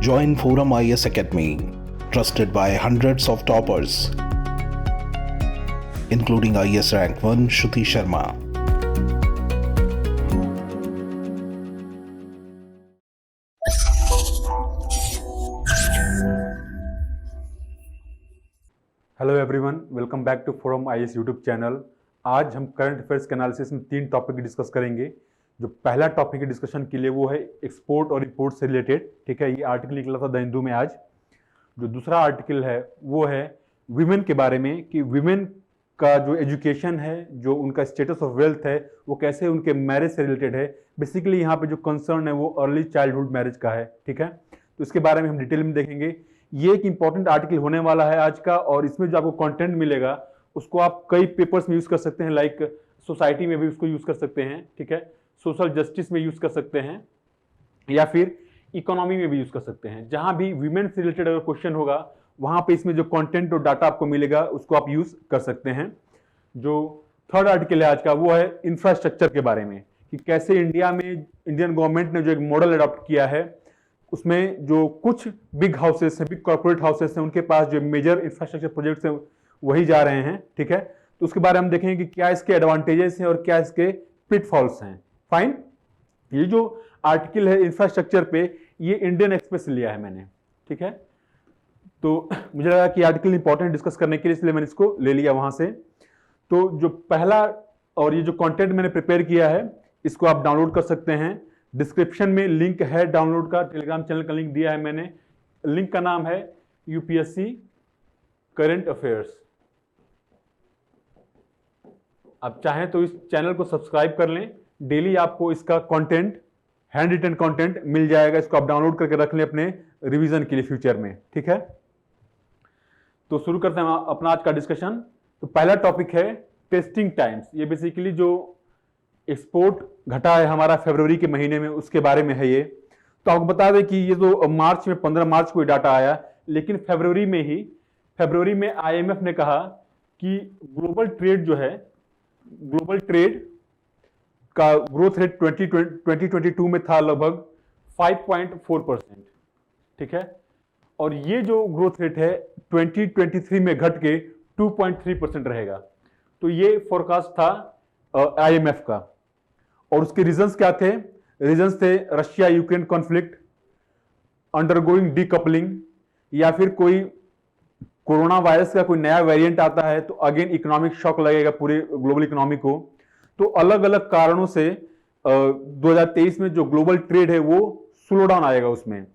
Join Forum IS Academy, trusted by hundreds of toppers, including IS Rank 1 Shruti Sharma. Hello everyone, welcome back to forum IAS YouTube channel. आज हम current affairs के analysis में 3 topic discuss करेंगे। जो पहला topic है discussion के लिए वो है एक्सपोर्ट और इंपोर्ट से रिलेटेड। ठीक है, ये आर्टिकल निकला था द हिंदू में आज। जो दूसरा आर्टिकल है वो है वीमेन के बारे में, कि वीमेन का जो एजुकेशन है, जो उनका स्टेटस ऑफ वेल्थ है, वो कैसे उनके मैरिज से रिलेटेड है। बेसिकली यहाँ पे जो कंसर्न है वो अर्ली चाइल्डहुड मैरिज का है। ठीक है, तो इसके बारे में हम डिटेल में देखेंगे। ये एक इंपॉर्टेंट आर्टिकल होने वाला है आज का, और इसमें जो आपको कंटेंट मिलेगा उसको आप कई पेपर्स में यूज कर सकते हैं, लाइक सोसाइटी में भी उसको यूज कर सकते हैं। ठीक है, सोशल जस्टिस में यूज कर सकते हैं, या फिर इकोनॉमी में भी यूज कर सकते हैं। जहां भी वीमेन से रिलेटेड अगर क्वेश्चन होगा वहां पे इसमें जो कंटेंट और डाटा आपको मिलेगा उसको आप यूज कर सकते हैं। जो थर्ड आर्टिकल है आज का वो है इंफ्रास्ट्रक्चर के बारे में, कि कैसे इंडिया में इंडियन गवर्नमेंट ने जो एक मॉडल अडॉप्ट किया है उसमें जो कुछ बिग हाउसेस हैं, बिग कॉर्पोरेट हाउसेस हैं, उनके पास जो मेजर इंफ्रास्ट्रक्चर प्रोजेक्ट्स हैं वही जा रहे हैं। ठीक है, तो उसके बारे में हम देखेंगे कि क्या इसके एडवांटेजेस हैं और क्या इसके पिटफॉल्स हैं। फाइन, ये जो आर्टिकल है इंफ्रास्ट्रक्चर पे, ये इंडियन एक्सप्रेस से लिया है मैंने। ठीक है, तो मुझे लगा कि आर्टिकल इंपॉर्टेंट डिस्कस करने के लिए, इसलिए मैंने इसको ले लिया वहां से। तो जो पहला और ये जो कंटेंट मैंने प्रिपेयर किया है इसको आप डाउनलोड कर सकते हैं। डिस्क्रिप्शन में लिंक है डाउनलोड का, टेलीग्राम चैनल का लिंक दिया है मैंने। लिंक का नाम है यूपीएससी करंट अफेयर्स। आप चाहें तो इस चैनल को सब्सक्राइब कर लें, डेली आपको इसका कंटेंट, हैंड रिटन कंटेंट मिल जाएगा। इसको आप डाउनलोड करके रख लें अपने रिवीजन के लिए फ्यूचर में। ठीक है, तो शुरू करते हैं अपना आज का डिस्कशन। तो पहला टॉपिक है टेस्टिंग टाइम्स। ये बेसिकली जो एक्सपोर्ट घटा है हमारा फरवरी के महीने में, उसके बारे में है ये। तो आपको बता दें कि ये जो मार्च में 15 मार्च को डाटा आया, लेकिन फरवरी में आईएमएफ ने कहा कि ग्लोबल ट्रेड जो है, ग्लोबल ट्रेड का ग्रोथ रेट 2022 में था लगभग 5.4%। ठीक है, और ये जो ग्रोथ रेट है 2023 में घट के 2.3% रहेगा। तो ये फोरकास्ट था आईएमएफ का। और उसके रीजंस क्या थे? रीजंस थे Russia Ukraine conflict, undergoing decoupling, या फिर कोई कोरोना वायरस का कोई नया वेरिएंट आता है तो अगेन इकोनॉमिक शॉक लगेगा पूरे ग्लोबल इकोनॉमी को। तो अलग अलग कारणों से 2023 में जो ग्लोबल ट्रेड है वो स्लो डाउन आएगा उसमें।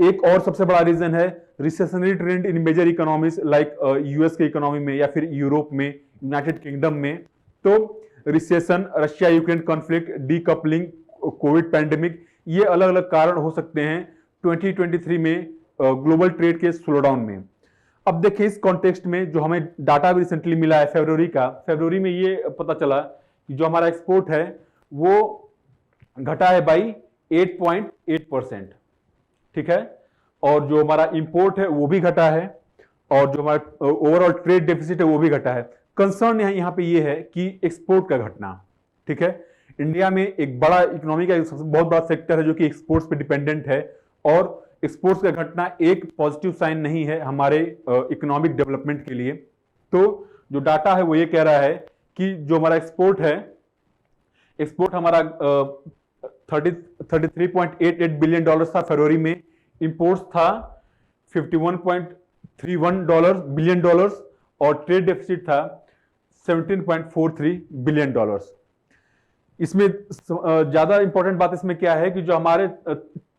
एक और सबसे बड़ा रीजन है रिसेशनरी ट्रेंड इन मेजर इकोनॉमीज लाइक यूएस के इकोनॉमी में या फिर यूरोप में, यूनाइटेड किंगडम में। तो recession, Russia Ukraine conflict, decoupling, Covid pandemic, ये अलग अलग कारण हो सकते हैं 2023 में ग्लोबल ट्रेड के स्लो डाउन में। अब देखिए इस कॉन्टेक्स्ट में जो हमें डाटा भी रिसेंटली मिला है फरवरी में ये पता चला कि जो हमारा एक्सपोर्ट है वो घटा है बाई 8.8%। ठीक है, और जो हमारा इंपोर्ट है वो भी घटा है, और जो हमारा ओवरऑल ट्रेड डेफिसिट है वो भी घटा है। कंसर्न यहाँ पे ये है कि एक्सपोर्ट का घटना। ठीक है, इंडिया में एक बड़ा इकोनॉमी का बहुत बड़ा सेक्टर है जो कि एक्सपोर्ट्स पे डिपेंडेंट है, और एक्सपोर्ट्स का घटना एक पॉजिटिव साइन नहीं है हमारे इकोनॉमिक डेवलपमेंट के लिए। तो जो डाटा है वो ये कह रहा है कि जो हमारा एक्सपोर्ट है, एक्सपोर्ट हमारा 33.88 बिलियन डॉलर था फरवरी में, इंपोर्ट्स था 51.31 बिलियन डॉलर्स, और ट्रेड डेफिसिट था 17.43 बिलियन डॉलर्स। इसमें ज्यादा इंपॉर्टेंट बात इसमें क्या है कि जो हमारे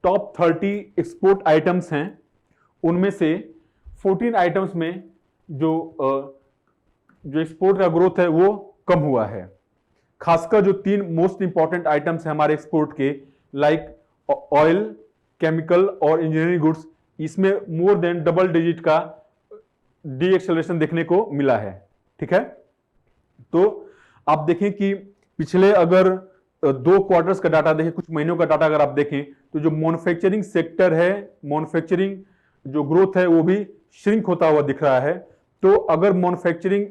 टॉप 30 एक्सपोर्ट आइटम्स हैं उनमें से 14 आइटम्स में जो एक्सपोर्ट का ग्रोथ है वो कम हुआ है। खासकर जो 3 मोस्ट इंपॉर्टेंट आइटम्स हैं हमारे एक्सपोर्ट के, लाइक ऑयल, केमिकल और इंजीनियरिंग गुड्स, इसमें मोर देन डबल डिजिट का डी एक्सेलरेशन देखने को मिला है। ठीक है, तो आप देखें कि पिछले अगर 2 क्वार्टर्स का डाटा देखें, कुछ महीनों का डाटा अगर आप देखें, तो जो मैन्युफैक्चरिंग सेक्टर है, मैन्युफैक्चरिंग जो ग्रोथ है वो भी श्रिंक होता हुआ दिख रहा है। तो अगर मैन्युफैक्चरिंग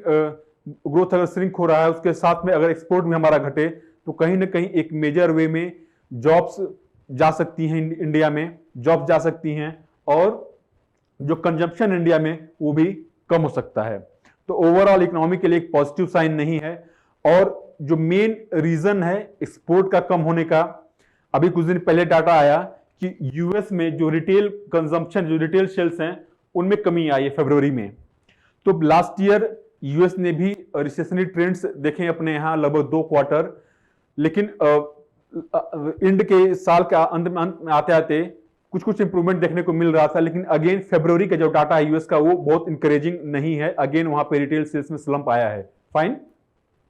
ग्रोथ अगर श्रिंक हो रहा है, उसके साथ में अगर एक्सपोर्ट में हमारा घटे, तो कहीं ना कहीं एक मेजर वे में जॉब्स जा सकती हैं, इंडिया में जॉब्स जा सकती हैं, और जो कंजम्पशन इंडिया में वो भी कम हो सकता है। तो ओवरऑल इकोनॉमी के लिए एक पॉजिटिव साइन नहीं है। और जो मेन रीजन है एक्सपोर्ट का कम होने का, अभी कुछ दिन पहले डाटा आया कि यूएस में जो रिटेल कंजम्पशन, जो रिटेल सेल्स हैं, उनमें कमी आई है फरवरी में। तो लास्ट ईयर यूएस ने भी रिसेशनरी ट्रेंड्स देखे अपने यहाँ लगभग 2 क्वार्टर, लेकिन एंड के साल का अंत में आते आते कुछ कुछ इंप्रूवमेंट देखने को मिल रहा था। लेकिन अगेन फरवरी का जो डाटा है यूएस का वो बहुत इंकरेजिंग नहीं है। अगेन वहां पे रिटेल सेल्स में स्लंप आया है। फाइन।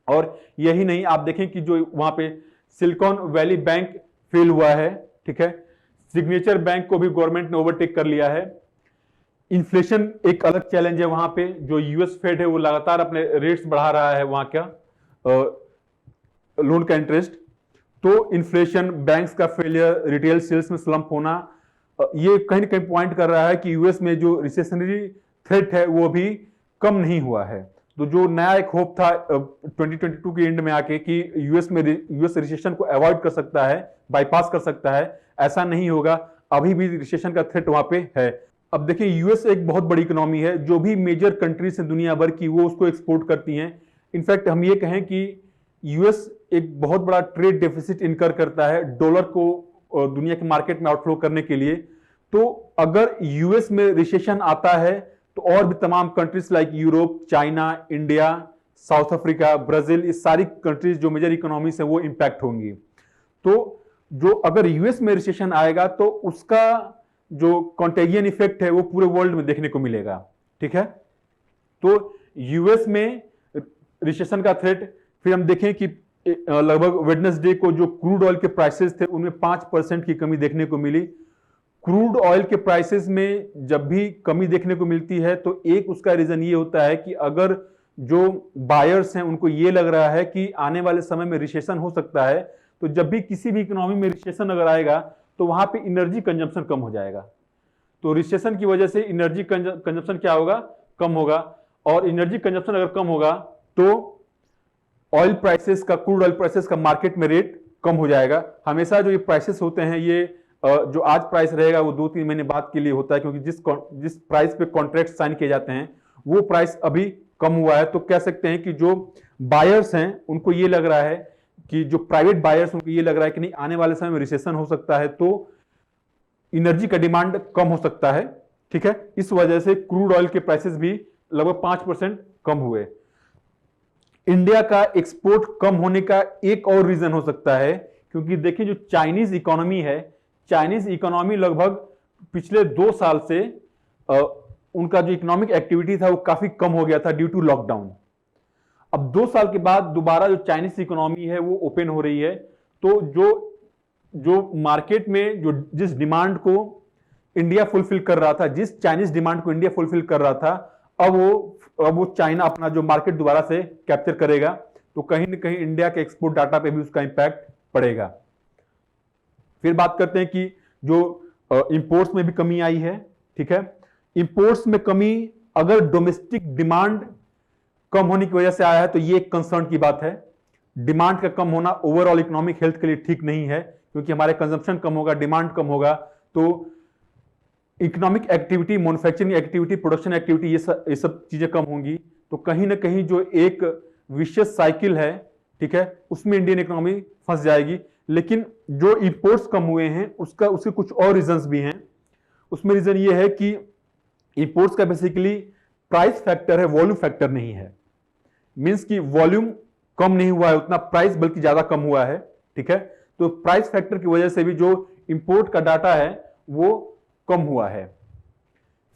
और यही नहीं, आप देखें कि जो वहां पे सिलिकॉन वैली बैंक फेल हुआ है, ठीक है, सिग्नेचर बैंक को भी गवर्नमेंट ने ओवरटेक कर लिया है। इन्फ्लेशन एक अलग चैलेंज है वहां पे। जो यूएस फेड है वो लगातार अपने रेट्स बढ़ा रहा है वहां का लोन का इंटरेस्ट। तो इन्फ्लेशन, बैंक्स का फेलियर, रिटेल सेल्स में स्लंप होना, ये कहीं ना कहीं पॉइंट कर रहा है कि यूएस में जो रिसेशनरी थ्रेट है वो भी कम नहीं हुआ है। तो जो नया एक होप था 2022 के एंड में आके कि यूएस रिसेशन को अवॉइड कर सकता है, बाईपास कर सकता है, ऐसा नहीं होगा। अभी भी रिसेशन का थ्रेट वहां पे है। अब देखिए यूएस एक बहुत बड़ी इकोनॉमी है। जो भी मेजर कंट्रीज है दुनिया भर की वो उसको एक्सपोर्ट करती हैं। इनफैक्ट हम ये कहें कि यूएस एक बहुत बड़ा ट्रेड डेफिसिट इनकर करता है डॉलर को दुनिया के मार्केट में आउटफ्लो करने के लिए। तो अगर यूएस में रिसेशन आता है तो और भी तमाम countries like Europe, China, India, south Africa, Brazil, इस सारी कंट्रीज जो मेजर इकोनॉमीज है वो इंपैक्ट होंगी। तो जो अगर यूएस में रिसेशन आएगा तो उसका जो कॉन्टेगियन इफेक्ट है वो पूरे वर्ल्ड में देखने को मिलेगा। ठीक है, तो यूएस में रिसेशन का थ्रेट, फिर हम देखें कि लगभग वेडनेसडे को जो क्रूड ऑयल के प्राइसेस थे उनमें 5% की कमी देखने को मिली। क्रूड ऑयल के प्राइसेस में जब भी कमी देखने को मिलती है तो एक उसका रीजन ये होता है कि अगर जो बायर्स हैं उनको ये लग रहा है कि आने वाले समय में रिसेशन हो सकता है, तो जब भी किसी भी इकोनॉमी में रिसेशन अगर आएगा तो वहां पे एनर्जी कंजम्पशन कम हो जाएगा। तो रिसेशन की वजह से एनर्जी कंजम्पशन क्या होगा? कम होगा। और एनर्जी कंजम्पशन अगर कम होगा तो ऑयल प्राइसेस का, क्रूड ऑयल प्राइसेस का मार्केट में रेट कम हो जाएगा। हमेशा जो ये प्राइसेस होते हैं, ये जो आज प्राइस रहेगा वो 2-3 महीने बाद के लिए होता है, क्योंकि जिस प्राइस पे कॉन्ट्रैक्ट साइन किए जाते हैं वो प्राइस अभी कम हुआ है। तो कह सकते हैं कि जो बायर्स हैं उनको ये लग रहा है कि जो प्राइवेट बायर्स, उनको ये लग रहा है कि नहीं, आने वाले समय में रिसेशन हो सकता है तो एनर्जी का डिमांड कम हो सकता है। ठीक है, इस वजह से क्रूड ऑयल के प्राइसेस भी लगभग 5% कम हुए। इंडिया का एक्सपोर्ट कम होने का एक और रीजन हो सकता है, क्योंकि देखिए जो चाइनीज इकोनॉमी है, चाइनीज इकोनॉमी लगभग पिछले 2 साल से उनका जो इकोनॉमिक एक्टिविटी था वो काफी कम हो गया था ड्यू टू लॉकडाउन। अब 2 साल के बाद दोबारा जो चाइनीज इकोनॉमी है वो ओपन हो रही है। तो जो मार्केट में जो जिस डिमांड को इंडिया फुलफिल कर रहा था, जिस चाइनीज डिमांड को इंडिया फुलफिल कर रहा था, अब वो चाइना अपना जो मार्केट दोबारा से कैप्चर करेगा। तो कहीं ना कहीं इंडिया के एक्सपोर्ट डाटा पे भी उसका इंपैक्ट पड़ेगा। फिर बात करते हैं कि जो इंपोर्ट्स में भी कमी आई है। ठीक है, इंपोर्ट्स में कमी अगर डोमेस्टिक डिमांड कम होने की वजह से आया है तो ये एक कंसर्न की बात है। डिमांड का कम होना ओवरऑल इकोनॉमिक हेल्थ के लिए ठीक नहीं है, क्योंकि हमारे कंजम्पशन कम होगा, डिमांड कम होगा तो economic activity, manufacturing activity, production activity, ये सब चीजें कम होंगी। तो कहीं ना कहीं जो एक विशियस साइकिल है, ठीक है, उसमें इंडियन इकोनॉमी फंस जाएगी। लेकिन जो इंपोर्ट्स कम हुए हैं उसके कुछ और रीजंस भी हैं। उसमें रीजन ये है कि इंपोर्ट्स का बेसिकली प्राइस फैक्टर है, वॉल्यूम फैक्टर नहीं है। मींस कि वॉल्यूम कम नहीं हुआ है उतना, प्राइस बल्कि ज्यादा कम हुआ है। ठीक है, तो प्राइस फैक्टर की वजह से भी जो इंपोर्ट का डाटा है वो कम हुआ है।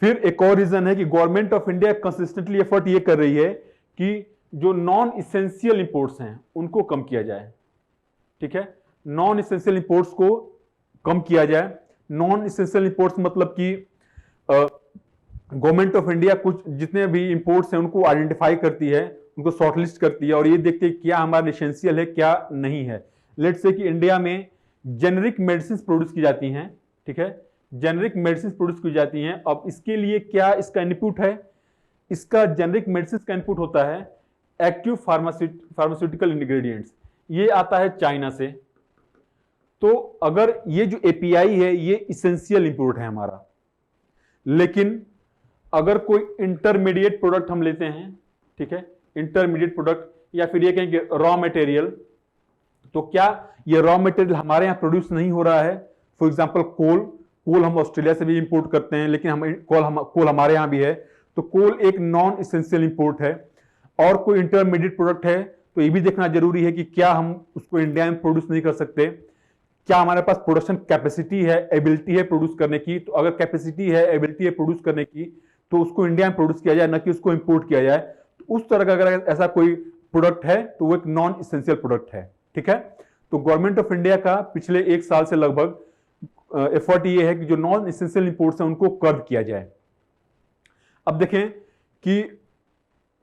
फिर एक और रीजन है कि government of India consistently effort ये कर रही है कि जो नॉन इसेंशियल इंपोर्ट्स हैं उनको कम किया जाए। ठीक है, नॉन इसेंशियल इंपोर्ट्स को कम किया जाए। नॉन इसेंशियल इंपोर्ट्स मतलब कि गवर्नमेंट ऑफ इंडिया कुछ जितने भी इंपोर्ट्स हैं उनको आइडेंटिफाई करती है, उनको शॉर्टलिस्ट करती है और ये देखती है क्या हमारा इसेंशियल है क्या नहीं है। लेट्स से कि इंडिया में जेनेरिक मेडिसिन प्रोड्यूस की जाती हैं। ठीक है, जेनेरिक मेडिसिन प्रोड्यूस की जाती हैं। अब इसके लिए क्या इसका इनपुट है? इसका जेनेरिक मेडिसिन का इनपुट होता है एक्टिव फार्मास्यूटिकल इंग्रेडिएंट्स। ये आता है चाइना से। तो अगर ये जो एपीआई है ये इसेंशियल इंपोर्ट है हमारा, लेकिन अगर कोई इंटरमीडिएट प्रोडक्ट हम लेते हैं, ठीक है, इंटरमीडिएट प्रोडक्ट या फिर ये कहें कि रॉ मटेरियल, तो क्या ये रॉ मटेरियल हमारे यहाँ प्रोड्यूस नहीं हो रहा है? फॉर एग्जांपल कोल हम ऑस्ट्रेलिया से भी इंपोर्ट करते हैं, लेकिन हम कोल हमारे यहाँ भी है, तो कोल एक नॉन इसेंशियल इंपोर्ट है। और कोई इंटरमीडिएट प्रोडक्ट है तो ये भी देखना जरूरी है कि क्या हम उसको इंडिया में प्रोड्यूस नहीं कर सकते, क्या हमारे पास प्रोडक्शन कैपेसिटी है, एबिलिटी है प्रोड्यूस करने की। तो अगर कैपेसिटी है, एबिलिटी है प्रोड्यूस करने की, तो उसको इंडिया में प्रोड्यूस किया जाए, न कि उसको इंपोर्ट किया जाए। तो उस तरह का अगर ऐसा कोई प्रोडक्ट है तो वो एक नॉन इसेंशियल प्रोडक्ट है, ठीक है। तो गवर्नमेंट ऑफ इंडिया का पिछले 1 साल से लगभग एफर्ट ये है कि जो नॉन इसेंशियल इंपोर्ट्स हैं उनको कर्व किया जाए। अब देखें कि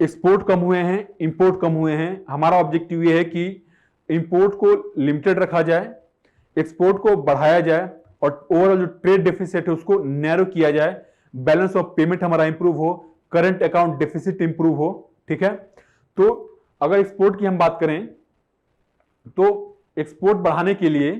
एक्सपोर्ट कम हुए हैं, इंपोर्ट कम हुए हैं। हमारा ऑब्जेक्टिव ये है कि इंपोर्ट को लिमिटेड रखा जाए, एक्सपोर्ट को बढ़ाया जाए और ओवरऑल जो ट्रेड डेफिसिट है उसको नैरो किया जाए, बैलेंस ऑफ पेमेंट हमारा इंप्रूव हो, करंट अकाउंट डेफिसिट इंप्रूव हो, ठीक है। तो अगर एक्सपोर्ट की हम बात करें तो एक्सपोर्ट बढ़ाने के लिए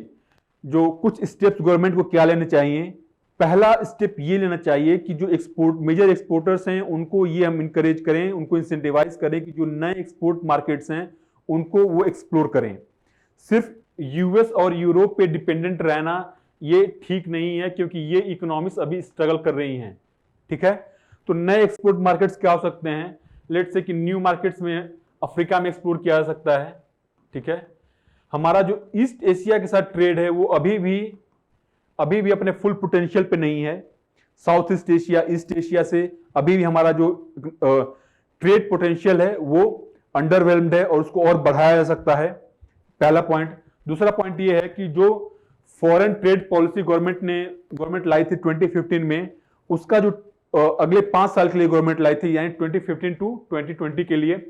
जो कुछ स्टेप्स गवर्नमेंट को क्या लेने चाहिए। पहला स्टेप ये लेना चाहिए कि जो मेजर एक्सपोर्टर्स हैं उनको ये हम इंकरेज करें, उनको इंसेंटिवाइज करें कि जो नए एक्सपोर्ट मार्केट्स हैं उनको वो एक्सप्लोर करें। सिर्फ यूएस और यूरोप पे डिपेंडेंट रहना ये ठीक नहीं है, क्योंकि ये इकोनॉमिक्स अभी स्ट्रगल कर रही हैं, ठीक है। तो नए एक्सपोर्ट मार्केट्स क्या हो सकते हैं? लेट्स से कि न्यू मार्केट्स में अफ्रीका में एक्सप्लोर किया जा सकता है, ठीक है। हमारा जो ईस्ट एशिया के साथ ट्रेड है वो अभी भी अपने फुल पोटेंशियल पे नहीं है। South east Asia, east Asia से अभी भी हमारा जो ट्रेड पोटेंशियल है वो अंडरवेल्म्ड है और उसको और बढ़ाया जा सकता है, पहला पॉइंट। दूसरा पॉइंट ये है कि जो फॉरेन ट्रेड पॉलिसी गवर्नमेंट लाई थी 2015 में, उसका जो अगले 5 साल के लिए गवर्नमेंट लाई थी, यानी 2015 टू 2020 के लिए,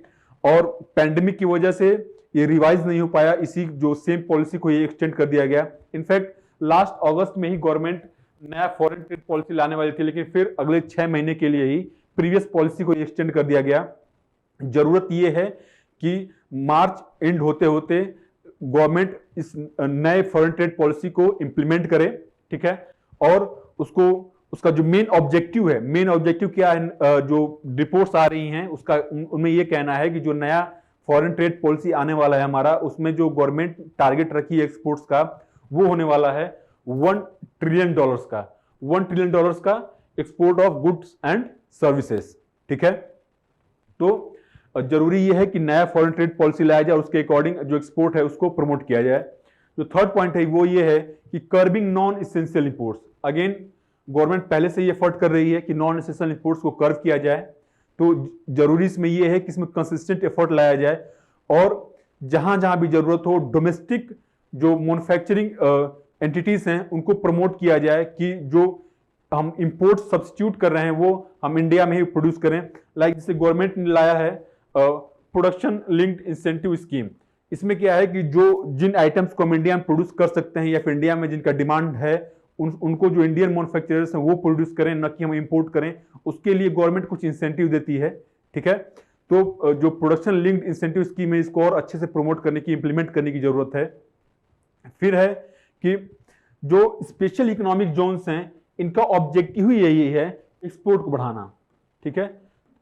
और पैंडेमिक की वजह से ये रिवाइज नहीं हो पाया, इसी जो सेम पॉलिसी को ये एक्सटेंड कर दिया गया। इनफैक्ट लास्ट अगस्त में ही गवर्नमेंट नया फॉरेन ट्रेड पॉलिसी लाने वाली थी, लेकिन फिर अगले 6 महीने के लिए ही प्रीवियस पॉलिसी को एक्सटेंड कर दिया गया। जरूरत यह है कि मार्च एंड होते होते गवर्नमेंट इस नए फॉरेन ट्रेड पॉलिसी को इंप्लीमेंट करे, ठीक है। और उसका जो मेन ऑब्जेक्टिव क्या है, जो रिपोर्ट्स आ रही हैं उसका उनमें यह कहना है कि जो नया फॉरेन ट्रेड पॉलिसी आने वाला है हमारा, उसमें जो गवर्नमेंट टारगेट रखी है एक्सपोर्ट्स का, वो होने वाला है $1 ट्रिलियन का, $1 ट्रिलियन का export of goods and services, ठीक है। तो जरूरी यह है कि नया फॉरेन ट्रेड पॉलिसी लाया जाए, उसके अकॉर्डिंग जो एक्सपोर्ट है उसको प्रमोट किया जाए। जो थर्ड पॉइंट है वो ये है कि curbing non essential imports. Again government पहले से ये एफर्ट कर रही है कि नॉन इसेंशियल इंपोर्ट्स को कर्व किया जाए, तो जरूरी इसमें यह है कि इसमें कंसिस्टेंट एफर्ट लाया जाए और जहां जहां भी जरूरत हो डोमेस्टिक जो मैन्युफैक्चरिंग एंटिटीज हैं उनको प्रमोट किया जाए कि जो हम इंपोर्ट सब्स्टिट्यूट कर रहे हैं वो हम इंडिया में ही प्रोड्यूस करें। लाइक जैसे गवर्नमेंट ने लाया है प्रोडक्शन लिंक्ड इंसेंटिव स्कीम। इसमें क्या है कि जिन आइटम्स को हम इंडिया में प्रोड्यूस कर सकते हैं या फिर इंडिया में जिनका डिमांड है उनको जो इंडियन मैन्युफैक्चरर्स हैं वो प्रोड्यूस करें, न कि हम इंपोर्ट करें। उसके लिए गवर्नमेंट कुछ इंसेंटिव देती है, ठीक है। तो जो प्रोडक्शन लिंक्ड इंसेंटिव स्कीम है इसको और अच्छे से प्रमोट करने की, इंप्लीमेंट करने की जरूरत है। फिर है कि जो स्पेशल इकोनॉमिक जोन्स हैं इनका ऑब्जेक्टिव ही यही है एक्सपोर्ट को बढ़ाना, ठीक है।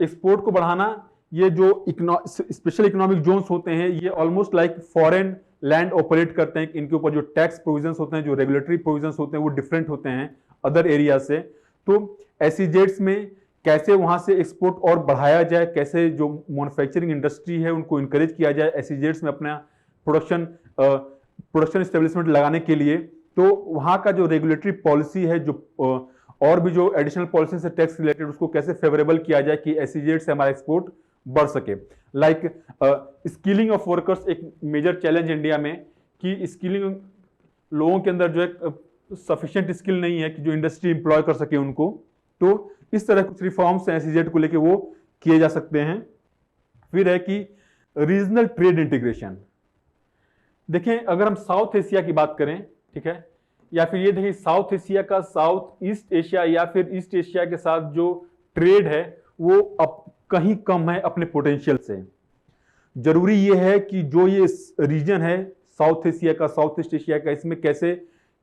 एक्सपोर्ट को बढ़ाना, ये जो स्पेशल इकोनॉमिक जोन्स होते हैं ये almost like foreign land operate करते हैं। इनके ऊपर जो टैक्स प्रोविजंस होते हैं, जो रेगुलेटरी प्रोविजंस होते हैं वो डिफरेंट होते हैं अदर एरिया से। तो एसईजेड्स में कैसे वहां से एक्सपोर्ट और बढ़ाया जाए, कैसे जो मैन्युफैक्चरिंग इंडस्ट्री है उनको इंकरेज किया जाए एसईजेड्स में अपना प्रोडक्शन एस्टेब्लिशमेंट लगाने के लिए। तो वहां का जो रेगुलेटरी पॉलिसी है, जो और भी जो एडिशनल पॉलिसी से टैक्स रिलेटेड, उसको कैसे फेवरेबल किया जाए कि एसईजेड से हमारा एक्सपोर्ट बढ़ सके। लाइक स्किलिंग ऑफ वर्कर्स एक मेजर चैलेंज इंडिया में, कि स्किलिंग लोगों के अंदर जो है सफिशिएंट स्किल नहीं है कि जो इंडस्ट्री इंप्लॉय कर सके उनको। तो इस तरह कुछ रिफॉर्म्स हैं एसईजेड को लेके वो किए जा सकते हैं। फिर है कि रीजनल ट्रेड इंटीग्रेशन। देखें अगर हम साउथ एशिया की बात करें, ठीक है, या फिर ये देखिए साउथ एशिया का साउथ ईस्ट एशिया या फिर ईस्ट एशिया के साथ जो ट्रेड है वो अब कहीं कम है अपने पोटेंशियल से। जरूरी ये है कि जो ये रीजन है साउथ एशिया का, साउथ ईस्ट एशिया का, इसमें कैसे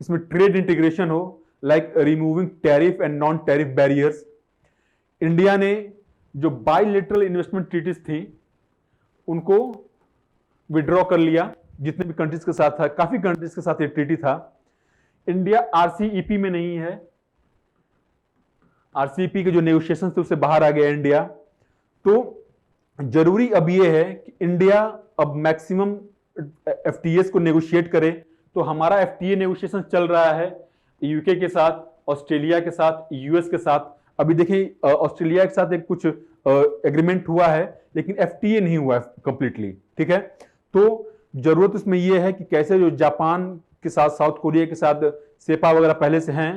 इसमें ट्रेड इंटीग्रेशन हो, like removing tariff and non-tariff barriers. India ने जो बायलैटरल इन्वेस्टमेंट ट्रीटीज थी उनको विड्रॉ कर लिया, जितने भी कंट्रीज के साथ था, काफी कंट्रीज के साथ ये ट्रीटी था। इंडिया आरसीईपी में नहीं है, आरसीईपी के जो नेगोशिएशन थे उससे बाहर आ गया इंडिया। तो जरूरी अब ये है कि इंडिया अब मैक्सिमम एफटीएस को नेगोशिएट करे। तो हमारा एफटीए नेगोशिएशन चल रहा है यूके के साथ, ऑस्ट्रेलिया के साथ, यूएस के साथ। अभी देखिए ऑस्ट्रेलिया के साथ एक कुछ एग्रीमेंट हुआ है, लेकिन एफटीए नहीं हुआ कंप्लीटली, ठीक है। तो जरूरत उसमें यह है कि कैसे जो जापान के साथ, साउथ कोरिया के साथ सेपा वगैरह पहले से हैं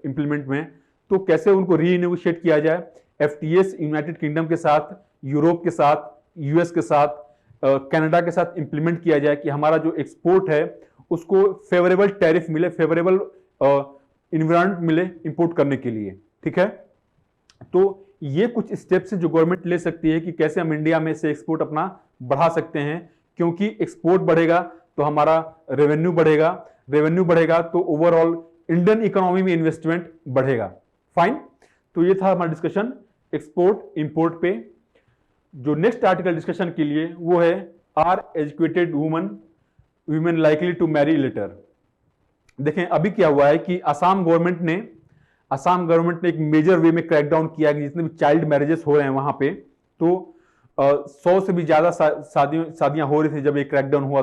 इंप्लीमेंट में, तो कैसे उनको रीनेगोशिएट किया जाए। एफटीएस यूनाइटेड किंगडम के साथ, यूरोप के साथ, यूएस के साथ, कनाडा के साथ इंप्लीमेंट किया जाए कि हमारा जो एक्सपोर्ट है उसको फेवरेबल टैरिफ मिले, फेवरेबल इन्वायरमेंट मिले इंपोर्ट करने के लिए, ठीक है। तो ये कुछ स्टेप्स जो गवर्नमेंट ले सकती है कि कैसे हम इंडिया में से एक्सपोर्ट अपना बढ़ा सकते हैं, क्योंकि एक्सपोर्ट बढ़ेगा तो हमारा रेवेन्यू बढ़ेगा, रेवेन्यू बढ़ेगा तो ओवरऑल इंडियन इकोनॉमी में इन्वेस्टमेंट बढ़ेगा। फाइन, तो ये था हमारा डिस्कशन एक्सपोर्ट इंपोर्ट पे। जो नेक्स्ट आर्टिकल डिस्कशन के लिए वो है are educated women likely to marry later. देखें अभी क्या हुआ है कि असम गवर्नमेंट ने एक मेजर वे में क्रैकडाउन किया कि जितने भी चाइल्ड मैरिजेस हो रहे हैं वहां पे, तो 100 से भी ज्यादा शादियां हो रही थी जब ये क्रैकडाउन हुआ।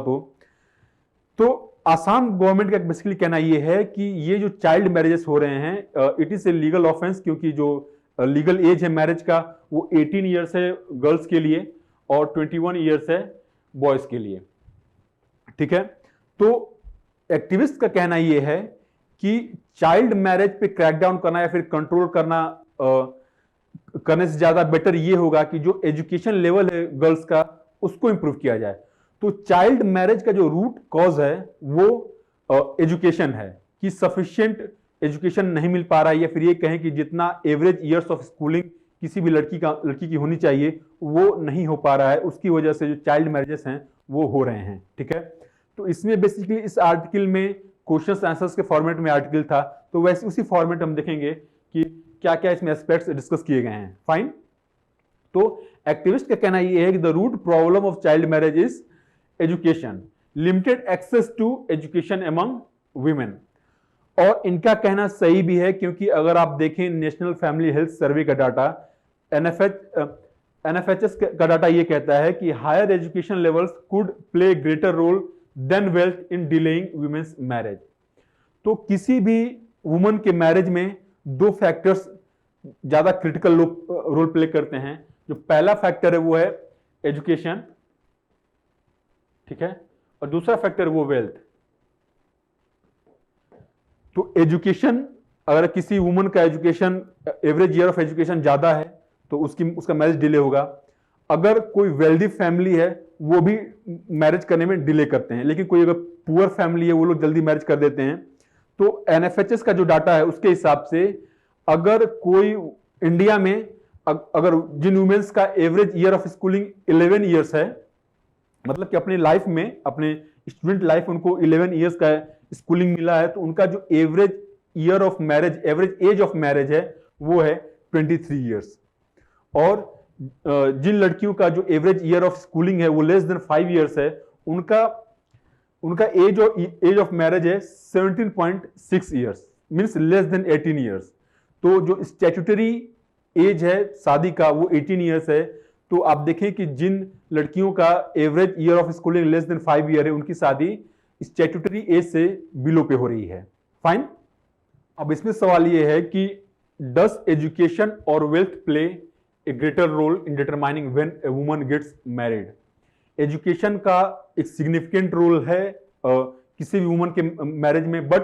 तो असम गवर्नमेंट का बेसिकली कहना ये है कि ये जो चाइल्ड मैरिजेस हो रहे हैं it is a legal offence, क्योंकि जो लीगल एज है मैरिज का वो 18 ईयर्स है गर्ल्स के लिए और 21 ईयर्स है बॉयज के लिए, ठीक है। तो एक्टिविस्ट का कहना यह है कि चाइल्ड मैरिज पे क्रैकडाउन करना या फिर कंट्रोल करने से ज्यादा बेटर ये होगा कि जो एजुकेशन लेवल है गर्ल्स का उसको इंप्रूव किया जाए। तो चाइल्ड मैरिज का जो रूट कॉज है वो एजुकेशन है कि सफिशिएंट एजुकेशन नहीं मिल पा रहा है, या फिर ये कहें कि जितना एवरेज इयर्स ऑफ स्कूलिंग किसी भी लड़की की होनी चाहिए वो नहीं हो पा रहा है, उसकी वजह से जो चाइल्ड मैरिजेस हैं वो हो रहे हैं, ठीक है। तो इसमें बेसिकली इस आर्टिकल में क्वेश्चंस आंसर्स के फॉर्मेट में आर्टिकल था, तो वैसे उसी फॉर्मेट हम देखेंगे कि क्या क्या इसमें एस्पेक्ट्स डिस्कस किए गए हैं। फाइन, तो एक्टिविस्ट का कहना यह है कि the root problem of child marriage is education, limited access to education among women. और इनका कहना सही भी है, क्योंकि अगर आप देखें नेशनल फैमिली हेल्थ सर्वे का डाटा, एनएफएचएस का डाटा ये कहता है कि higher education levels could play greater role than wealth in delaying women's marriage. तो किसी भी वुमन के मैरिज में दो फैक्टर्स ज्यादा क्रिटिकल रोल प्ले करते हैं। जो पहला फैक्टर है वो है एजुकेशन, ठीक है, और दूसरा फैक्टर वो वेल्थ। तो एजुकेशन, अगर किसी वुमन का education average year of education ज्यादा है तो उसका मैरिज डिले होगा। अगर कोई वेल्दी फैमिली है वो भी मैरिज करने में डिले करते हैं, लेकिन कोई अगर पुअर फैमिली है वो लोग जल्दी मैरिज कर देते हैं। तो एनएफएचएस का जो डाटा है उसके हिसाब से अगर कोई इंडिया में अगर जिन वुमेन्स का average year of schooling 11 years है, मतलब कि अपने लाइफ में, अपने स्टूडेंट लाइफ उनको 11 ईयर्स का स्कूलिंग मिला है, तो उनका जो average year of marriage, average age of marriage है वो है 23 ईयर्स। और जिन लड़कियों का जो एवरेज ईयर ऑफ स्कूलिंग है वो लेस देन 5 ईयर्स है, उनका एज ऑफ मैरिज है 17.6 years, means less than 18 years. तो जो स्टैट्यूटरी एज है शादी का वो 18 ईयर्स है। तो आप देखें कि जिन लड़कियों का average year of schooling less than 5 year है उनकी शादी स्टैट्यूटरी एज से बिलो पे हो रही है। फाइन, अब इसमें सवाल ये है कि डज एजुकेशन और wealth play a greater role in determining when a woman gets married. Education का एक सिग्निफिकेंट रोल है किसी भी वुमन के मैरिज में, बट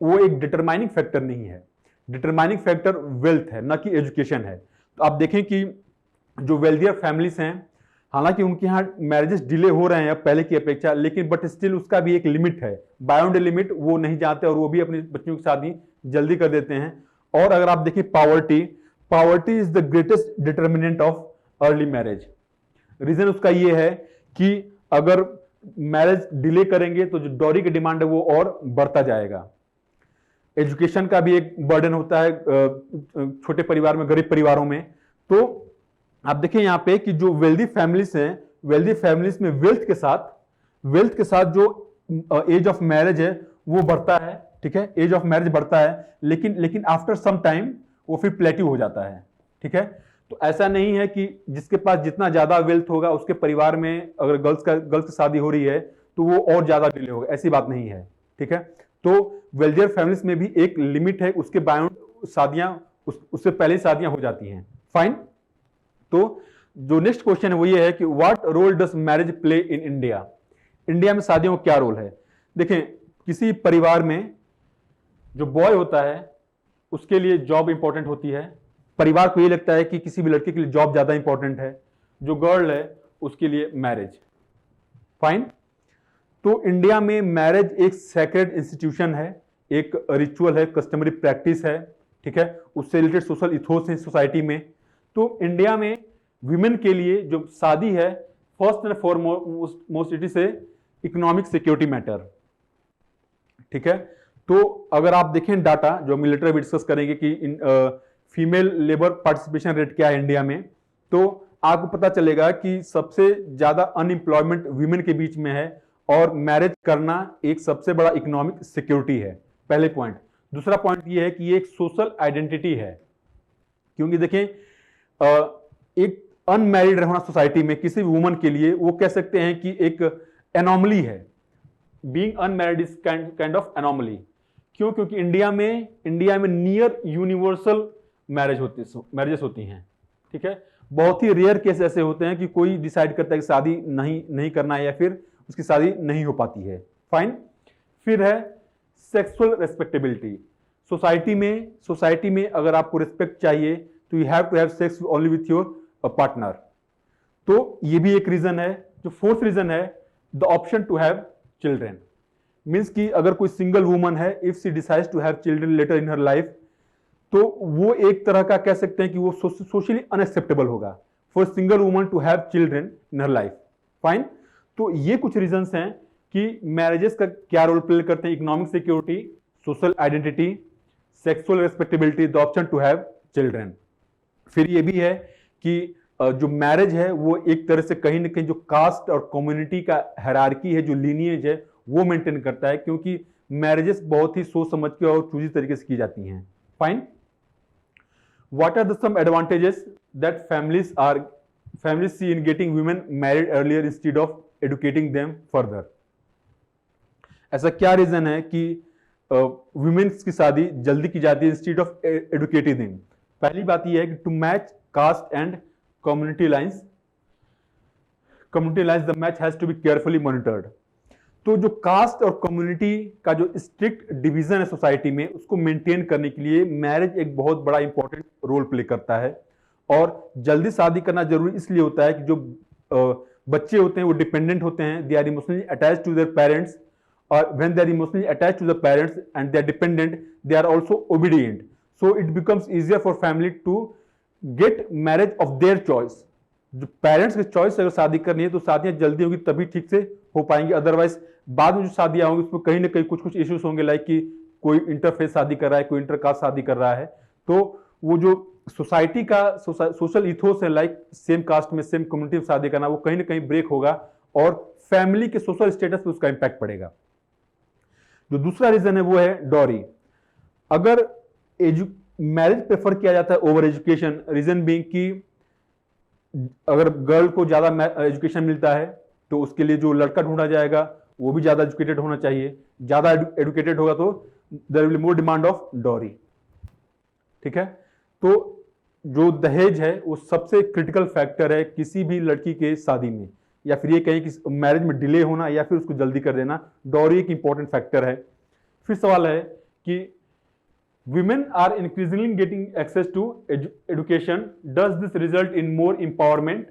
वो एक डिटरमाइनिंग फैक्टर नहीं है। डिटरमाइनिंग फैक्टर वेल्थ है, ना कि एजुकेशन है। तो आप देखें कि जो वेल्थियर फैमिलीज हैं, हालांकि उनके यहाँ मैरिजेस डिले हो रहे हैं अब पहले की अपेक्षा, लेकिन बट स्टिल उसका भी एक लिमिट है, बायोंड लिमिट, वो नहीं जाते और वो भी अपनी बच्चियों की शादी जल्दी कर देते हैं। और अगर आप देखिए poverty is the greatest determinant of early marriage. Reason उसका ये है कि अगर मैरिज डिले करेंगे तो जो डॉरी की डिमांड है वो और बढ़ता जाएगा। एजुकेशन का भी एक बर्डन होता है छोटे परिवार में, गरीब परिवारों में। तो आप देखें यहाँ पे कि जो वेल्दी फैमिलीज हैं, वेल्दी फैमिलीज में वेल्थ के साथ जो एज ऑफ मैरिज है वो बढ़ता है, ठीक है, एज ऑफ मैरिज बढ़ता है, लेकिन आफ्टर सम टाइम वो फिर प्लेट्यू हो जाता है, ठीक है। तो ऐसा नहीं है कि जिसके पास जितना ज्यादा वेल्थ होगा उसके परिवार में अगर गर्ल्स की शादी हो रही है तो वो और ज्यादा डिले होगा, ऐसी बात नहीं है, ठीक है। तो वेल्दियर फैमिलीज में भी एक लिमिट है, उसके बायॉन्ड शादियां उससे पहले शादियां हो जाती हैं, फाइन। तो जो नेक्स्ट क्वेश्चन है वो ये है कि what role does marriage play in India. India में शादियों का क्या रोल है। देखें, किसी परिवार में जो बॉय होता है उसके लिए जॉब इंपॉर्टेंट होती है, परिवार को ये लगता है कि किसी भी लड़के के लिए जॉब ज्यादा इंपॉर्टेंट है, जो गर्ल है उसके लिए मैरिज, फाइन। तो इंडिया में मैरिज एक सैक्रेड इंस्टीट्यूशन है, एक रिचुअल है, कस्टमरी प्रैक्टिस है, ठीक है, उससे रिलेटेड सोशल इथोस है सोसाइटी में। तो इंडिया में विमेन के लिए जो शादी है, first and foremost it is a economic security matter, ठीक है। तो अगर आप देखें डाटा जो हम लेटर भी डिस्कस करेंगे कि फीमेल लेबर पार्टिसिपेशन रेट क्या है इंडिया में, तो आपको पता चलेगा कि सबसे ज्यादा अनएम्प्लॉयमेंट विमेन के बीच में है और मैरिज करना एक सबसे बड़ा इकोनॉमिक सिक्योरिटी है, पहले पॉइंट। दूसरा पॉइंट ये है कि ये एक सोशल आइडेंटिटी है, क्योंकि देखें एक अनमैरिड रहना सोसाइटी में किसी भी वुमन के लिए वो कह सकते हैं कि एक एनॉमली है। Being unmarried is kind of anomaly. क्यों? क्योंकि इंडिया में नियर यूनिवर्सल मैरिजेस होती हैं, ठीक है। बहुत ही रेयर केस ऐसे होते हैं कि कोई डिसाइड करता है कि शादी नहीं करना है या फिर उसकी शादी नहीं हो पाती है, फाइन। फिर है सेक्सुअल रेस्पेक्टेबिलिटी। सोसाइटी में अगर आपको रिस्पेक्ट चाहिए तो you have to have sex only with your partner. तो ये भी एक रीजन है। जो फोर्थ रीजन है, the option to have children. Means कि अगर कोई सिंगल वुमन है, if she decides to have children later in her life, तो वो एक तरह का कह सकते हैं कि वो सोशली अनएक्सेप्टेबल होगा for single woman to have children in her life, fine. तो ये कुछ रीजंस हैं कि मैरिजेस का क्या रोल प्ले करते हैं। Economic security, social identity, sexual respectability, the option to have children. फिर ये भी है कि जो मैरिज है वो एक तरह से कहीं ना कहीं जो कास्ट और कम्युनिटी का हायरार्की है, जो लीनिएज है, वो मेंटेन करता है, क्योंकि मैरिजेस बहुत ही सोच समझ के और चूजी तरीके से की जाती हैं, fine. What are the some advantages that families see in getting women married earlier instead of educating them further। ऐसा क्या रीजन है कि वुमेन्स की शादी जल्दी की जाती है इंस्टीड ऑफ एडुकेटिंग देम। पहली बात यह है कि to match caste and community lines the match has to be carefully monitored. तो जो कास्ट और कम्युनिटी का जो स्ट्रिक्ट डिवीजन है सोसाइटी में, उसको मेंटेन करने के लिए मैरिज एक बहुत बड़ा इंपॉर्टेंट रोल प्ले करता है। और जल्दी शादी करना जरूरी इसलिए होता है कि जो बच्चे होते हैं वो डिपेंडेंट होते हैं, they are emotionally attached to their parents, और when they are emotionally attached to the parents and they are dependent, they are also obedient, so it becomes easier for family to get marriage of their choice. जो parents के choice से अगर शादी करनी है तो शादियां जल्दी होगी तभी ठीक से हो पाएंगी, अदरवाइज बाद में जो शादियां होंगी उसमें कहीं ना कहीं कुछ इश्यूज होंगे, लाइक कि कोई इंटरफेस शादी कर रहा है, कोई इंटरकास्ट शादी कर रहा है, तो वो जो सोसाइटी का सोशल इथोस है, लाइक सेम कास्ट में सेम कम्युनिटी में शादी करना, वो कहीं ना कहीं ब्रेक होगा और फैमिली के सोशल स्टेटस पे उसका इंपैक्ट पड़ेगा। जो दूसरा रीजन है वो है डॉरी। अगर मैरिज प्रेफर किया जाता है ओवर एजुकेशन, रीजन बीइंग कि अगर गर्ल को ज्यादा एजुकेशन मिलता है तो उसके लिए जो लड़का ढूंढा जाएगा वो भी ज्यादा एजुकेटेड होना चाहिए, ज्यादा एजुकेटेड होगा तो there will be more demand of dowry, ठीक है। तो जो दहेज है वो सबसे क्रिटिकल फैक्टर है किसी भी लड़की के शादी में, या फिर ये कहें कि मैरिज में डिले होना या फिर उसको जल्दी कर देना, डॉरी एक इंपॉर्टेंट फैक्टर है। फिर सवाल है कि women are increasingly getting access to education. Does this result in more empowerment?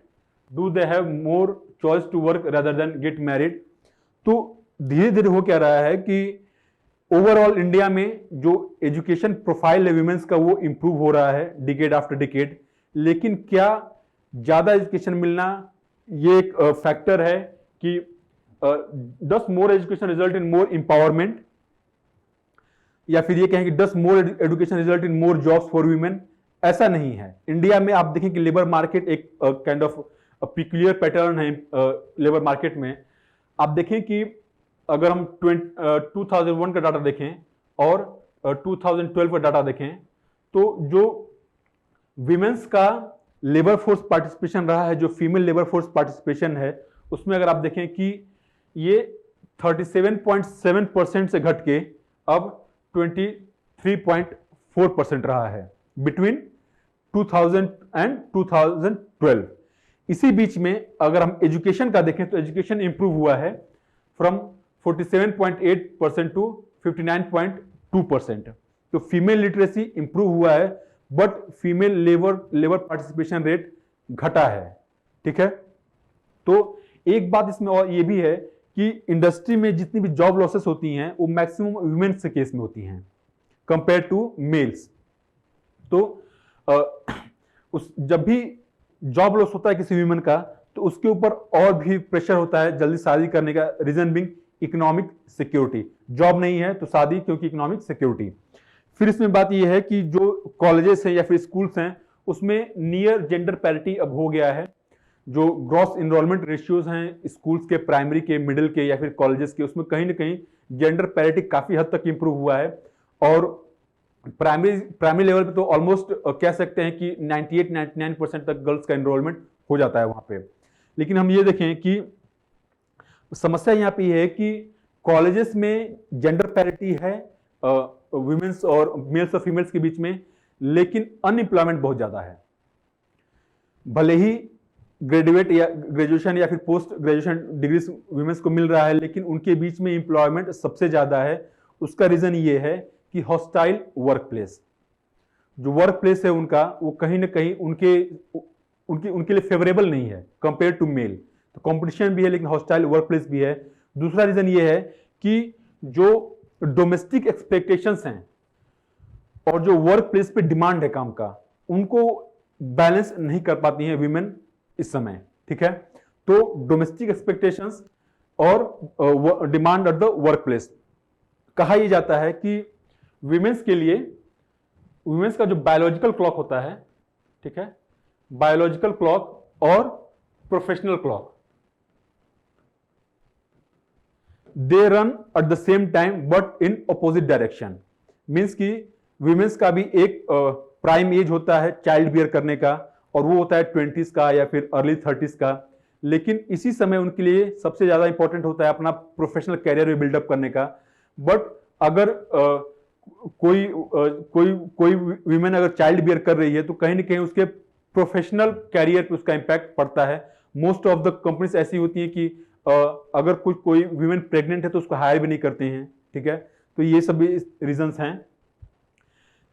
Do they have more choice to work rather than get married? तो धीरे धीरे हो क्या रहा है कि ओवरऑल इंडिया में जो एजुकेशन प्रोफाइल है विमेंस का वो इंप्रूव हो रहा है डिकेड आफ्टर डिकेड, लेकिन क्या ज्यादा एजुकेशन मिलना ये एक फैक्टर है कि does more education result in more empowerment? या फिर ये कहें कि does more education result in more jobs for women, ऐसा नहीं है। इंडिया में आप देखें कि लेबर मार्केट एक काइंड ऑफ पिक्यूलियर पैटर्न है लेबर मार्केट में। आप देखें कि अगर हम 2001 का डाटा देखें और 2012 का डाटा देखें, तो जो विमेंस का लेबर फोर्स पार्टिसिपेशन रहा है, जो फीमेल लेबर फोर्स पार्टिसिपेशन है, उसमें अगर आप देखें कि ये 37.7% से घट के अब 23.4% रहा है बिटवीन 2000 एंड 2012। इसी बीच में अगर हम एजुकेशन का देखें तो एजुकेशन इंप्रूव हुआ है फ्रॉम 47.8% टू 59.2%। तो फीमेल लिटरेसी इंप्रूव हुआ है, but female labour participation rate घटा है। ठीक है, तो एक बात इसमें और ये भी है कि इंडस्ट्री में जितनी भी जॉब लॉसेस होती हैं वो मैक्सिमम वुमेन्स के केस में होती हैं कंपेयर टू मेल्स। तो जब भी जॉब लॉस होता है किसी वुमेन का, तो उसके ऊपर और भी प्रेशर होता है जल्दी शादी करने का, reason being economic security. Job नहीं है तो शादी, क्योंकि इकोनॉमिक सिक्योरिटी। फिर इसमें बात यह है कि जो कॉलेजेस हैं या फिर स्कूल्स हैं उसमें नियर जेंडर पैरिटी अब हो गया है। जो ग्रॉस इनरोलमेंट रेशियोज हैं स्कूल्स के, प्राइमरी के, मिडिल के या फिर कॉलेजेस के, उसमें कहीं ना कहीं जेंडर पैरिटी काफी हद तक इंप्रूव हुआ है। और प्राइमरी लेवल पे तो ऑलमोस्ट कह सकते हैं कि 98-99% तक गर्ल्स का एनरोलमेंट हो जाता है वहां पे। लेकिन हम ये देखें कि समस्या यहाँ पे है कि कॉलेजेस में जेंडर पैरिटी है वुमेन्स और मेल्स और फीमेल्स के बीच में, लेकिन अनएम्प्लॉयमेंट बहुत ज्यादा है। भले ही ग्रेजुएशन या फिर पोस्ट ग्रेजुएशन डिग्री वुमेन्स को मिल रहा है, लेकिन उनके बीच में एम्प्लॉयमेंट सबसे ज्यादा है। उसका रीजन ये है कि हॉस्टाइल वर्क प्लेस, जो वर्क प्लेस है उनका, वो कहीं ना कहीं उनके लिए फेवरेबल नहीं है कंपेयर टू मेल। तो कंपटीशन भी है लेकिन हॉस्टाइल वर्क प्लेस भी है। दूसरा रीजन ये है कि जो डोमेस्टिक एक्सपेक्टेशंस हैं और जो वर्क प्लेस पे डिमांड है काम का, उनको बैलेंस नहीं कर पाती हैं विमेन इस समय। ठीक है, तो डोमेस्टिक एक्सपेक्टेशंस और demand at the work place, कहा यह जाता है कि विमेन्स के लिए, विमेन्स का जो बायोलॉजिकल क्लॉक होता है, ठीक है, बायोलॉजिकल क्लॉक और professional clock, they run at the same time but in opposite direction. Means कि विमेन्स का भी एक प्राइम एज होता है चाइल्ड बियर करने का, और वो होता है 20s का या फिर अर्ली 30s का। लेकिन इसी समय उनके लिए सबसे ज्यादा इंपॉर्टेंट होता है अपना प्रोफेशनल कैरियर में बिल्डअप करने का। बट अगर कोई वीमेन अगर चाइल्ड बियर कर रही है तो कहीं ना कहीं उसके प्रोफेशनल कैरियर पे उसका इंपैक्ट पड़ता है। मोस्ट ऑफ द कंपनीज ऐसी होती हैं कि अगर कोई वीमेन प्रेग्नेंट है तो उसको हायर भी नहीं करते हैं। ठीक है, तो ये सभी रीजंस हैं।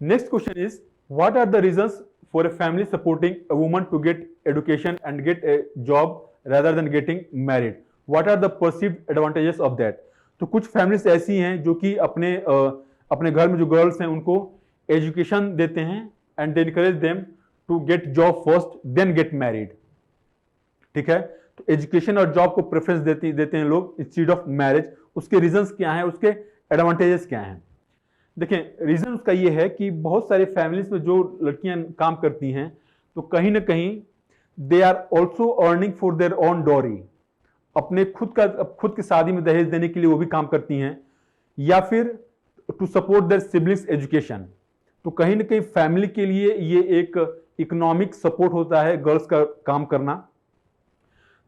Next question is, what are the reasons for a family supporting a woman to get education and get a job rather than getting married? What are the perceived advantages of that? तो कुछ families ऐसी हैं जो कि अपने घर में जो गर्ल्स हैं उनको एजुकेशन देते हैं and they encourage them to get job first then get married. ठीक है, तो एजुकेशन और जॉब को प्रेफरेंस देते हैं लोग इंस्टीड ऑफ मैरिज। उसके रीजंस क्या हैं, उसके एडवांटेजेस क्या हैं? देखें, रीजन उसका ये है कि बहुत सारे फैमिलीज में जो लड़कियां काम करती हैं तो कहीं ना कहीं they are also earning for their own dowry, अपने खुद की शादी में दहेज देने के लिए वो भी काम करती हैं, या फिर to support their siblings education. तो कहीं ना कहीं फैमिली के लिए ये एक इकोनॉमिक सपोर्ट होता है गर्ल्स का काम करना।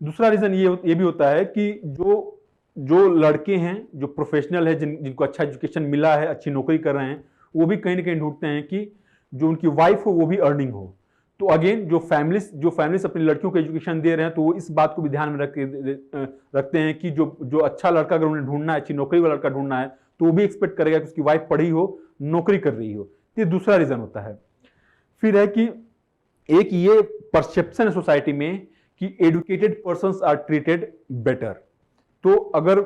दूसरा रीजन ये भी होता है कि जो लड़के हैं जो प्रोफेशनल है, जिनको अच्छा एजुकेशन मिला है, अच्छी नौकरी कर रहे हैं, वो भी कहीं ना कहीं ढूंढते हैं कि जो उनकी वाइफ हो वो भी अर्निंग हो। तो अगेन जो फैमिलीज अपनी लड़कियों को एजुकेशन दे रहे हैं तो वो इस बात को भी ध्यान में रखते हैं कि जो अच्छा लड़का अगर उन्हें ढूंढना है, अच्छी नौकरी वाला लड़का ढूंढना है, तो वो भी एक्सपेक्ट करेगा कि उसकी वाइफ पढ़ी हो, नौकरी कर रही हो। ये दूसरा रीजन होता है। फिर है कि एक ये परसेप्शन है सोसाइटी में कि educated persons are treated better. तो अगर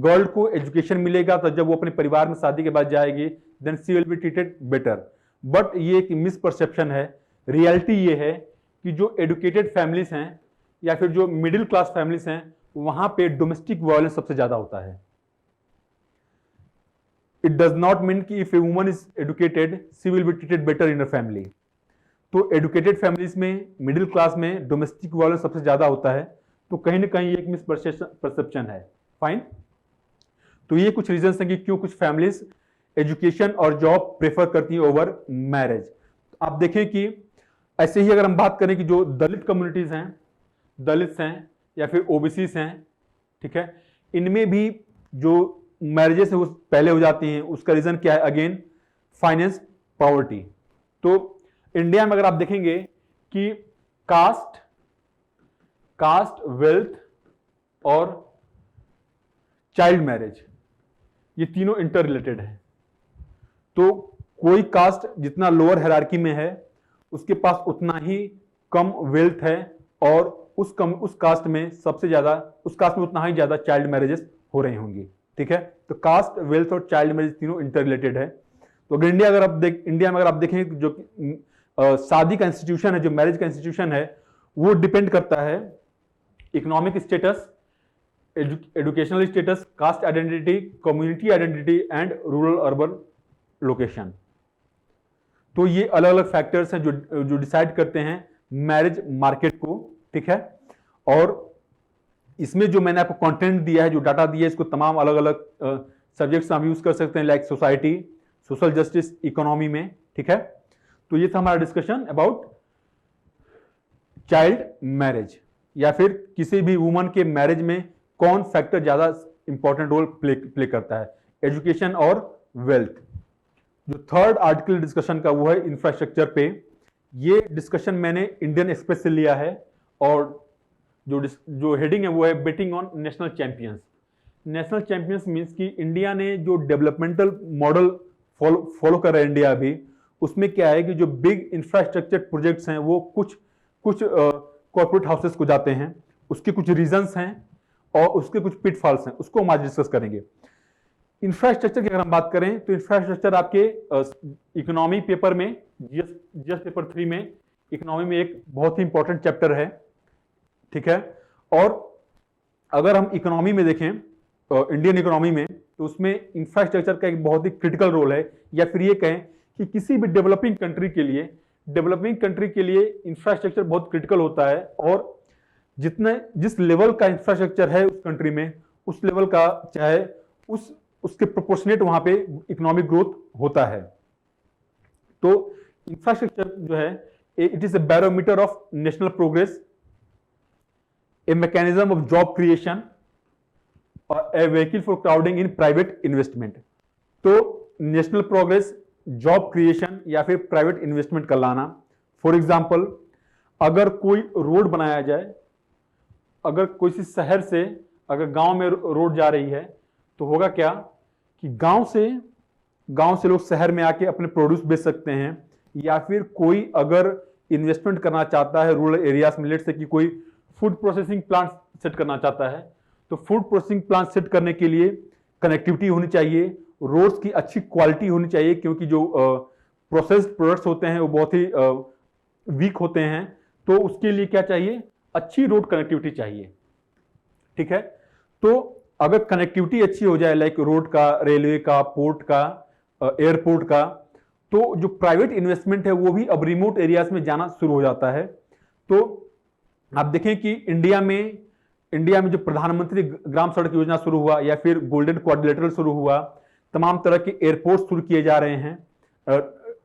गर्ल को एजुकेशन मिलेगा तो जब वो अपने परिवार में शादी के बाद जाएगी then she will be treated better. But ये एक मिसपरसेप्शन है। रियलिटी ये है कि जो एजुकेटेड फैमिलीज हैं या फिर जो मिडिल क्लास फैमिलीज हैं वहां पे डोमेस्टिक वायलेंस सबसे ज्यादा होता है। इट डज नॉट मीन कि if a woman is educated she will be treated better in a family. तो एडुकेटेड फैमिलीज में, मिडिल क्लास में डोमेस्टिक वायलेंस सबसे ज्यादा होता है, तो कहीं ना कहीं एक मिस परसेप्शन है। फाइन, तो ये कुछ रीजंस हैं कि क्यों कुछ फैमिलीज एजुकेशन और जॉब प्रेफर करती हैं ओवर मैरिज। आप देखें कि ऐसे ही अगर हम बात करें कि जो दलित कम्युनिटीज हैं, दलित्स हैं या फिर ओबीसीज हैं, ठीक है, इनमें भी जो मैरिजेस है वो पहले हो जाती हैं। उसका रीजन क्या है? Again finance, poverty. तो इंडिया में अगर आप देखेंगे कि कास्ट, वेल्थ और चाइल्ड मैरिज, ये तीनों इंटर रिलेटेड है। तो कोई कास्ट जितना लोअर हायरार्की में है उसके पास उतना ही कम वेल्थ है, और उस कास्ट में सबसे ज्यादा, उस कास्ट में उतना ही ज्यादा चाइल्ड मैरिजेस हो रही होंगी। ठीक है, तो कास्ट, वेल्थ और चाइल्ड मैरिज तीनों इंटर रिलेटेड है। तो अगर इंडिया में अगर आप देखें जो शादी का इंस्टीट्यूशन है, जो मैरिज का इंस्टीट्यूशन है, वो डिपेंड करता है economic status, educational status, cast identity, community identity and rural urban location. तो ये अलग अलग फैक्टर्स हैं जो डिसाइड करते हैं मैरिज मार्केट को। ठीक है, और इसमें जो मैंने आपको कंटेंट दिया है, जो डाटा दिया है, इसको तमाम अलग अलग सब्जेक्ट्स आप यूज कर सकते हैं, like society, social justice, economy में। ठीक है, तो ये था हमारा डिस्कशन अबाउट चाइल्ड मैरिज, या फिर किसी भी वुमन के मैरिज में कौन फैक्टर ज्यादा इंपॉर्टेंट रोल प्ले करता है, एजुकेशन और वेल्थ। जो थर्ड आर्टिकल डिस्कशन का वो है इंफ्रास्ट्रक्चर पे। ये डिस्कशन मैंने इंडियन एक्सप्रेस से लिया है, और जो हेडिंग है वो है betting on national champions. National champions means कि इंडिया ने जो डेवलपमेंटल मॉडल फॉलो कर रहा है इंडिया अभी, उसमें क्या है कि जो बिग इंफ्रास्ट्रक्चर प्रोजेक्ट्स हैं वो कुछ कॉर्पोरेट हाउसेस को जाते हैं, उसके कुछ रीजंस हैं और उसके कुछ पिटफॉल्स हैं, उसको हम आज डिस्कस करेंगे। इंफ्रास्ट्रक्चर की अगर हम बात करें तो इंफ्रास्ट्रक्चर आपके इकोनॉमी पेपर में, जीएस पेपर 3 में, इकोनॉमी में एक बहुत ही इंपॉर्टेंट चैप्टर है। ठीक है, और अगर हम इकोनॉमी में देखें, इंडियन इकोनॉमी में, तो उसमें इंफ्रास्ट्रक्चर का एक बहुत ही क्रिटिकल रोल है, या फिर ये कहें कि किसी भी डेवलपिंग कंट्री के लिए इंफ्रास्ट्रक्चर बहुत क्रिटिकल होता है, और जिस लेवल का इंफ्रास्ट्रक्चर है उस कंट्री में, उस लेवल का चाहे उसके प्रोपोर्शनेट वहां पे इकोनॉमिक ग्रोथ होता है। तो इंफ्रास्ट्रक्चर जो है, it is a barometer of national progress, a mechanism of job creation or a vehicle for crowding in private investment। तो नेशनल प्रोग्रेस, जॉब क्रिएशन या फिर प्राइवेट इन्वेस्टमेंट का लाना। फॉर एग्जांपल, अगर कोई रोड बनाया जाए, अगर किसी शहर से अगर गांव में रोड जा रही है, तो होगा क्या कि गांव से लोग शहर में आके अपने प्रोड्यूस बेच सकते हैं, या फिर कोई अगर इन्वेस्टमेंट करना चाहता है रूरल एरियाज में, लेट से कि कोई फूड प्रोसेसिंग प्लांट सेट करना चाहता है, तो फूड प्रोसेसिंग प्लांट सेट करने के लिए कनेक्टिविटी होनी चाहिए, रोड्स की अच्छी क्वालिटी होनी चाहिए, क्योंकि जो प्रोसेस्ड प्रोडक्ट्स होते हैं वो बहुत ही वीक होते हैं। तो उसके लिए क्या चाहिए? अच्छी रोड कनेक्टिविटी चाहिए। ठीक है, तो अगर कनेक्टिविटी अच्छी हो जाए, लाइक रोड का, रेलवे का, पोर्ट का, एयरपोर्ट का, तो जो प्राइवेट इन्वेस्टमेंट है वो भी अब रिमोट एरियाज में जाना शुरू हो जाता है। तो आप देखें कि इंडिया में जो प्रधानमंत्री ग्राम सड़क योजना शुरू हुआ, या फिर गोल्डन क्वाड्रिलेटरल शुरू हुआ, तमाम तरह के एयरपोर्ट शुरू किए जा रहे हैं,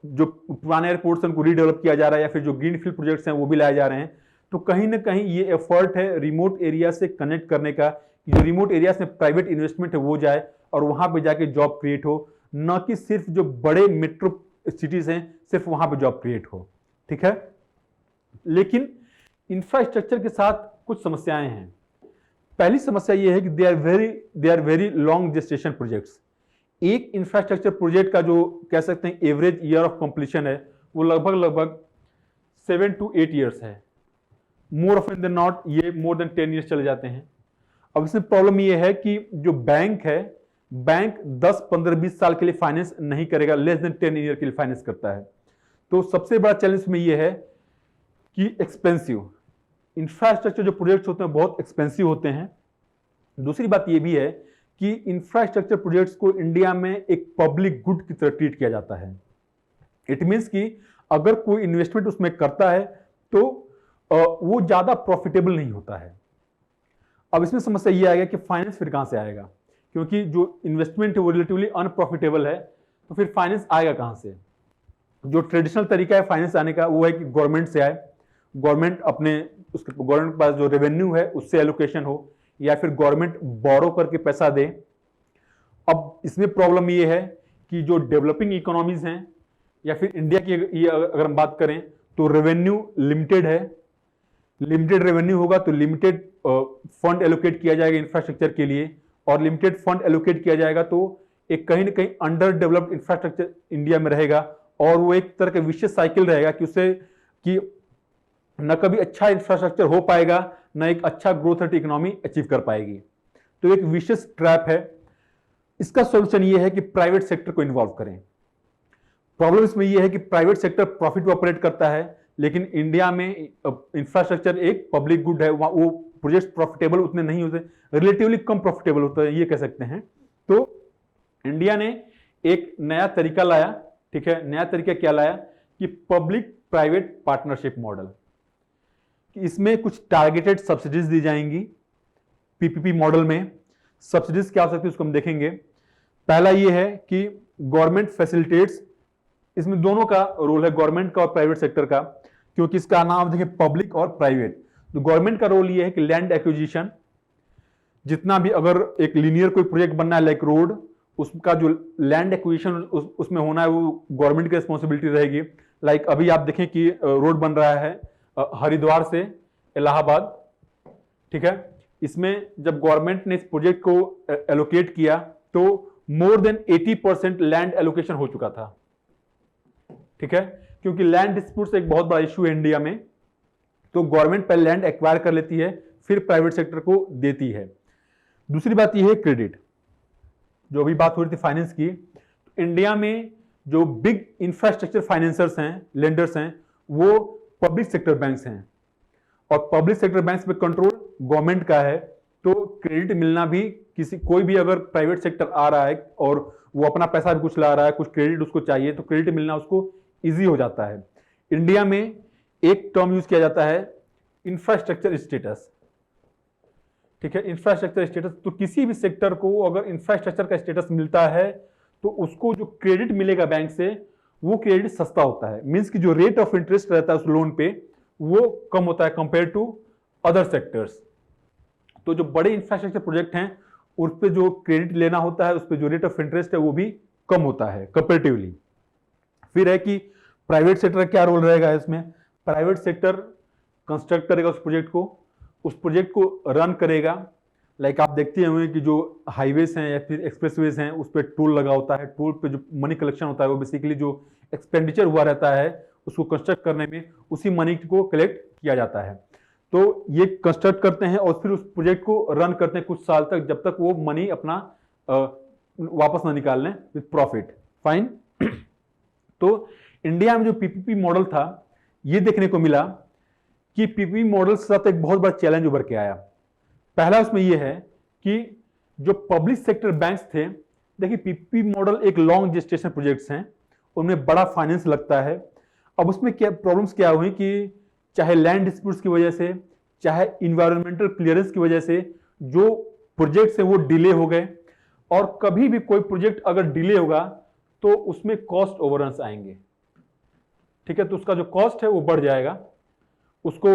जो पुराने एयरपोर्ट्स उनको रीडेवलप किया जा रहा है, या फिर जो ग्रीनफील्ड प्रोजेक्ट्स हैं वो भी लाए जा रहे हैं। तो कहीं ना कहीं ये एफर्ट है रिमोट एरिया से कनेक्ट करने का, जो रिमोट एरियाज में प्राइवेट इन्वेस्टमेंट है वो जाए और वहां पे जाके जॉब क्रिएट हो, न कि सिर्फ जो बड़े मेट्रो सिटीज हैं सिर्फ वहां पे जॉब क्रिएट हो। ठीक है, लेकिन इंफ्रास्ट्रक्चर के साथ कुछ समस्याएं हैं। पहली समस्या यह है कि they are very long gestation projects. एक इंफ्रास्ट्रक्चर प्रोजेक्ट का जो कह सकते हैं एवरेज ईयर ऑफ कंप्लीशन है वो लगभग 7 to 8 ईयर्स है। मोर ऑफन देन नॉट ये मोर देन 10 ईयर्स चले जाते हैं। अब इसमें प्रॉब्लम ये है कि जो बैंक 10, 15, 20 साल के लिए फाइनेंस नहीं करेगा, लेस देन 10 ईयर के लिए फाइनेंस करता है। तो सबसे बड़ा चैलेंज में ये है कि एक्सपेंसिव इंफ्रास्ट्रक्चर जो प्रोजेक्ट्स होते हैं बहुत एक्सपेंसिव होते हैं। दूसरी बात ये भी है कि इंफ्रास्ट्रक्चर प्रोजेक्ट्स को इंडिया में एक पब्लिक गुड की तरह ट्रीट किया जाता है। इट मीन्स कि अगर कोई इन्वेस्टमेंट उसमें करता है तो वो ज्यादा प्रॉफिटेबल नहीं होता है। अब इसमें समस्या ये आएगा कि फाइनेंस फिर कहां से आएगा, क्योंकि जो इन्वेस्टमेंट है वो रिलेटिवली अनप्रॉफिटेबल है, तो फिर फाइनेंस आएगा कहां से? जो ट्रेडिशनल तरीका है फाइनेंस आने का वो है कि गवर्नमेंट से आए, गवर्नमेंट के पास जो रेवेन्यू है उससे एलोकेशन हो, या फिर गवर्नमेंट बोरो करके पैसा दे। अब इसमें प्रॉब्लम ये है कि जो डेवलपिंग इकोनॉमीज हैं या फिर इंडिया की ये अगर हम बात करें तो रेवेन्यू लिमिटेड है, लिमिटेड रेवेन्यू होगा तो लिमिटेड फंड एलोकेट किया जाएगा इंफ्रास्ट्रक्चर के लिए, और लिमिटेड फंड एलोकेट किया जाएगा तो एक कहीं ना कहीं अंडर डेवलप्ड इंफ्रास्ट्रक्चर इंडिया में रहेगा, और वो एक तरह का विशेष साइकिल रहेगा कि उससे कि न कभी अच्छा इंफ्रास्ट्रक्चर हो पाएगा न एक अच्छा ग्रोथ रेट इकोनॉमी अचीव कर पाएगी। तो एक विशेष ट्रैप है। इसका सॉल्यूशन ये है कि प्राइवेट सेक्टर को इन्वॉल्व करें। प्रॉब्लम इसमें यह है कि प्राइवेट सेक्टर प्रॉफिट पे ऑपरेट करता है, लेकिन इंडिया में इंफ्रास्ट्रक्चर एक पब्लिक गुड है, वो प्रोजेक्ट प्रॉफिटेबल उतने नहीं होते, रिलेटिवली कम प्रॉफिटेबल होते हैं, ये कह सकते हैं। तो इंडिया ने एक नया तरीका लाया, ठीक है। नया तरीका क्या लाया कि पब्लिक प्राइवेट पार्टनरशिप मॉडल। इसमें कुछ टारगेटेड सब्सिडीज दी जाएंगी। पीपीपी मॉडल में सब्सिडीज क्या हो सकती है उसको हम देखेंगे। पहला ये है कि गवर्नमेंट फैसिलिटेट्स, इसमें दोनों का रोल है, गवर्नमेंट का और प्राइवेट सेक्टर का, क्योंकि इसका नाम देखें पब्लिक और प्राइवेट। तो गवर्नमेंट का रोल ये है कि लैंड एक्विजिशन, जितना भी अगर एक लीनियर कोई प्रोजेक्ट बनना है लाइक रोड, उसका जो लैंड एक्विजिशन उसमें होना है वो गवर्नमेंट की रिस्पॉन्सिबिलिटी रहेगी। लाइक अभी आप देखें कि रोड बन रहा है हरिद्वार से इलाहाबाद, ठीक है। इसमें जब गवर्नमेंट ने इस प्रोजेक्ट को एलोकेट किया तो मोर देन 80% लैंड एलोकेशन हो चुका था, ठीक है। क्योंकि लैंड डिस्प्यूट्स एक बहुत बड़ा इश्यू है इंडिया में, तो गवर्नमेंट पहले लैंड एक्वायर कर लेती है फिर प्राइवेट सेक्टर को देती है। दूसरी बात यह है क्रेडिट, जो अभी बात हो रही थी फाइनेंस की। इंडिया में जो बिग इंफ्रास्ट्रक्चर फाइनेंसर्स हैं, लेंडर्स हैं, वो पब्लिक सेक्टर बैंक्स हैं, और पब्लिक सेक्टर बैंक्स में कंट्रोल गवर्नमेंट का है। तो क्रेडिट मिलना भी कोई भी अगर प्राइवेट सेक्टर आ रहा है और वो अपना पैसा भी कुछ ला रहा है, कुछ क्रेडिट उसको चाहिए, तो क्रेडिट मिलना उसको इजी हो जाता है। इंडिया में एक टर्म यूज किया जाता है इंफ्रास्ट्रक्चर स्टेटस, ठीक है। इंफ्रास्ट्रक्चर स्टेटस, तो किसी भी सेक्टर को अगर इंफ्रास्ट्रक्चर का स्टेटस मिलता है तो उसको जो क्रेडिट मिलेगा बैंक से वो क्रेडिट सस्ता होता है। मींस कि जो रेट ऑफ इंटरेस्ट रहता है उस लोन पे वो कम होता है कंपेयर टू अदर सेक्टर्स। तो जो बड़े इंफ्रास्ट्रक्चर प्रोजेक्ट हैं उस पे जो क्रेडिट लेना होता है, उस पे जो रेट ऑफ इंटरेस्ट है वो भी कम होता है कंपेरेटिवली। फिर है कि प्राइवेट सेक्टर का क्या रोल रहेगा इसमें। प्राइवेट सेक्टर कंस्ट्रक्ट करेगा उस प्रोजेक्ट को रन करेगा। लाइक आप देखते होंगे कि जो हाईवेज हैं या फिर एक्सप्रेसवेज हैं उस पर टोल लगा होता है, टोल पे जो मनी कलेक्शन होता है वो बेसिकली जो एक्सपेंडिचर हुआ रहता है उसको कंस्ट्रक्ट करने में उसी मनी को कलेक्ट किया जाता है। तो ये कंस्ट्रक्ट करते हैं और फिर उस प्रोजेक्ट को रन करते हैं कुछ साल तक, जब तक वो मनी अपना वापस ना निकाल लें विद प्रॉफिट। फाइन। तो इंडिया में जो पीपीपी मॉडल था ये देखने को मिला कि पीपीपी मॉडल के साथ एक बहुत बड़ा चैलेंज उभर के आया। पहला उसमें यह है कि जो पब्लिक सेक्टर बैंक्स थे, देखिए पीपीपी मॉडल एक लॉन्ग जेस्टेशन प्रोजेक्ट्स हैं, उनमें बड़ा फाइनेंस लगता है। अब उसमें क्या प्रॉब्लम्स क्या हुई कि चाहे लैंड डिस्प्यूट्स की वजह से, चाहे इन्वायरमेंटल क्लियरेंस की वजह से जो प्रोजेक्ट्स हैं वो डिले हो गए, और कभी भी कोई प्रोजेक्ट अगर डिले होगा तो उसमें कॉस्ट ओवररन्स आएंगे, ठीक है। तो उसका जो कॉस्ट है वो बढ़ जाएगा। उसको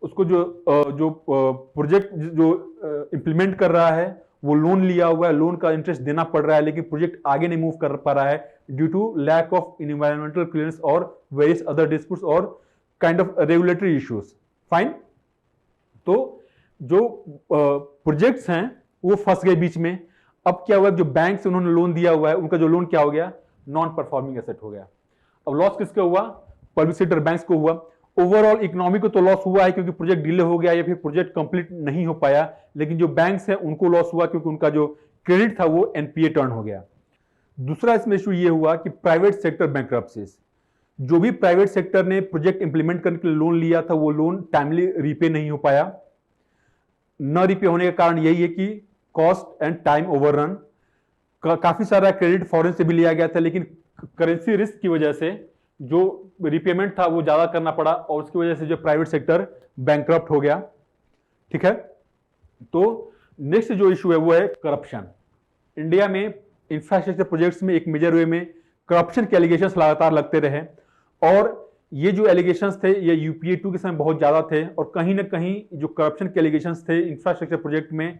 जो प्रोजेक्ट जो इंप्लीमेंट कर रहा है वो लोन लिया हुआ है, लोन का इंटरेस्ट देना पड़ रहा है, लेकिन प्रोजेक्ट आगे नहीं मूव कर पा रहा है due to lack of environmental clearance और वेरियस अदर डिस्प्यूट्स और kind of regulatory issues. Fine. तो जो प्रोजेक्ट्स हैं वो फंस गए बीच में। अब क्या हुआ, जो बैंक से उन्होंने लोन दिया हुआ है उनका जो लोन क्या हो गया, नॉन परफॉर्मिंग एसेट हो गया। अब लॉस किसका हुआ, पब्लिक सेक्टर बैंक्स को हुआ। ओवरऑल इकोनॉमी को तो लॉस हुआ है क्योंकि प्रोजेक्ट डिले हो गया या फिर प्रोजेक्ट कंप्लीट नहीं हो पाया, लेकिन जो बैंक्स हैं उनको लॉस हुआ क्योंकि उनका जो क्रेडिट था वो एनपीए टर्न हो गया। दूसरा इसमें इशू ये हुआ कि प्राइवेट सेक्टर बैंकरप्सीज, जो भी प्राइवेट सेक्टर ने प्रोजेक्ट इंप्लीमेंट करने के लिए लोन लिया था वो लोन टाइमली रीपे नहीं हो पाया। न रीपे होने का कारण यही है कि कॉस्ट एंड टाइम ओवररन, काफी सारा क्रेडिट फॉरेन से भी लिया गया था, लेकिन करेंसी रिस्क की वजह से जो रिपेमेंट था वो ज्यादा करना पड़ा और उसकी वजह से जो प्राइवेट सेक्टर बैंकक्रप्ट हो गया। ठीक है, तो नेक्स्ट जो इशू है वो है करप्शन। इंडिया में इंफ्रास्ट्रक्चर प्रोजेक्ट्स में एक मेजर वे में करप्शन के एलिगेशंस लगातार लगते रहे और ये जो एलिगेशंस थे ये यूपीए 2 के समय बहुत ज्यादा थे और कहीं ना कहीं जो करप्शन के एलिगेशंस थे इंफ्रास्ट्रक्चर प्रोजेक्ट में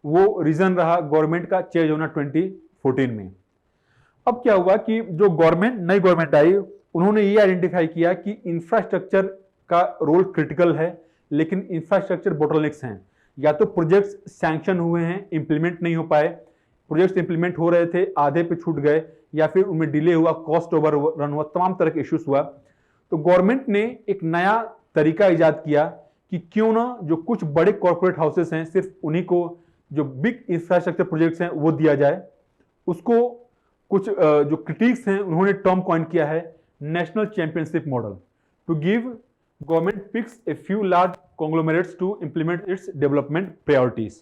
वो रीजन रहा गवर्नमेंट का चेंज होना 2014 में। अब क्या हुआ कि जो नई गवर्नमेंट आई उन्होंने ये आइडेंटिफाई किया कि इंफ्रास्ट्रक्चर का रोल क्रिटिकल है, लेकिन इंफ्रास्ट्रक्चर बोटलनेक्स हैं। या तो प्रोजेक्ट्स सैंक्शन हुए हैं, इंप्लीमेंट नहीं हो पाए, प्रोजेक्ट्स इंप्लीमेंट हो रहे थे आधे पे छूट गए, या फिर उनमें डिले हुआ, कॉस्ट ओवर रन हुआ, तमाम तरह के इश्यूज हुआ। तो गवर्नमेंट ने एक नया तरीका इजाद किया कि क्यों ना जो कुछ बड़े कॉर्पोरेट हाउसेस हैं सिर्फ उन्हीं को जो बिग इंफ्रास्ट्रक्चर प्रोजेक्ट्स हैं वो दिया जाए। उसको कुछ जो क्रिटिक्स हैं उन्होंने टर्म कॉइन किया है national championship model, to give government picks a few large conglomerates to implement its development priorities।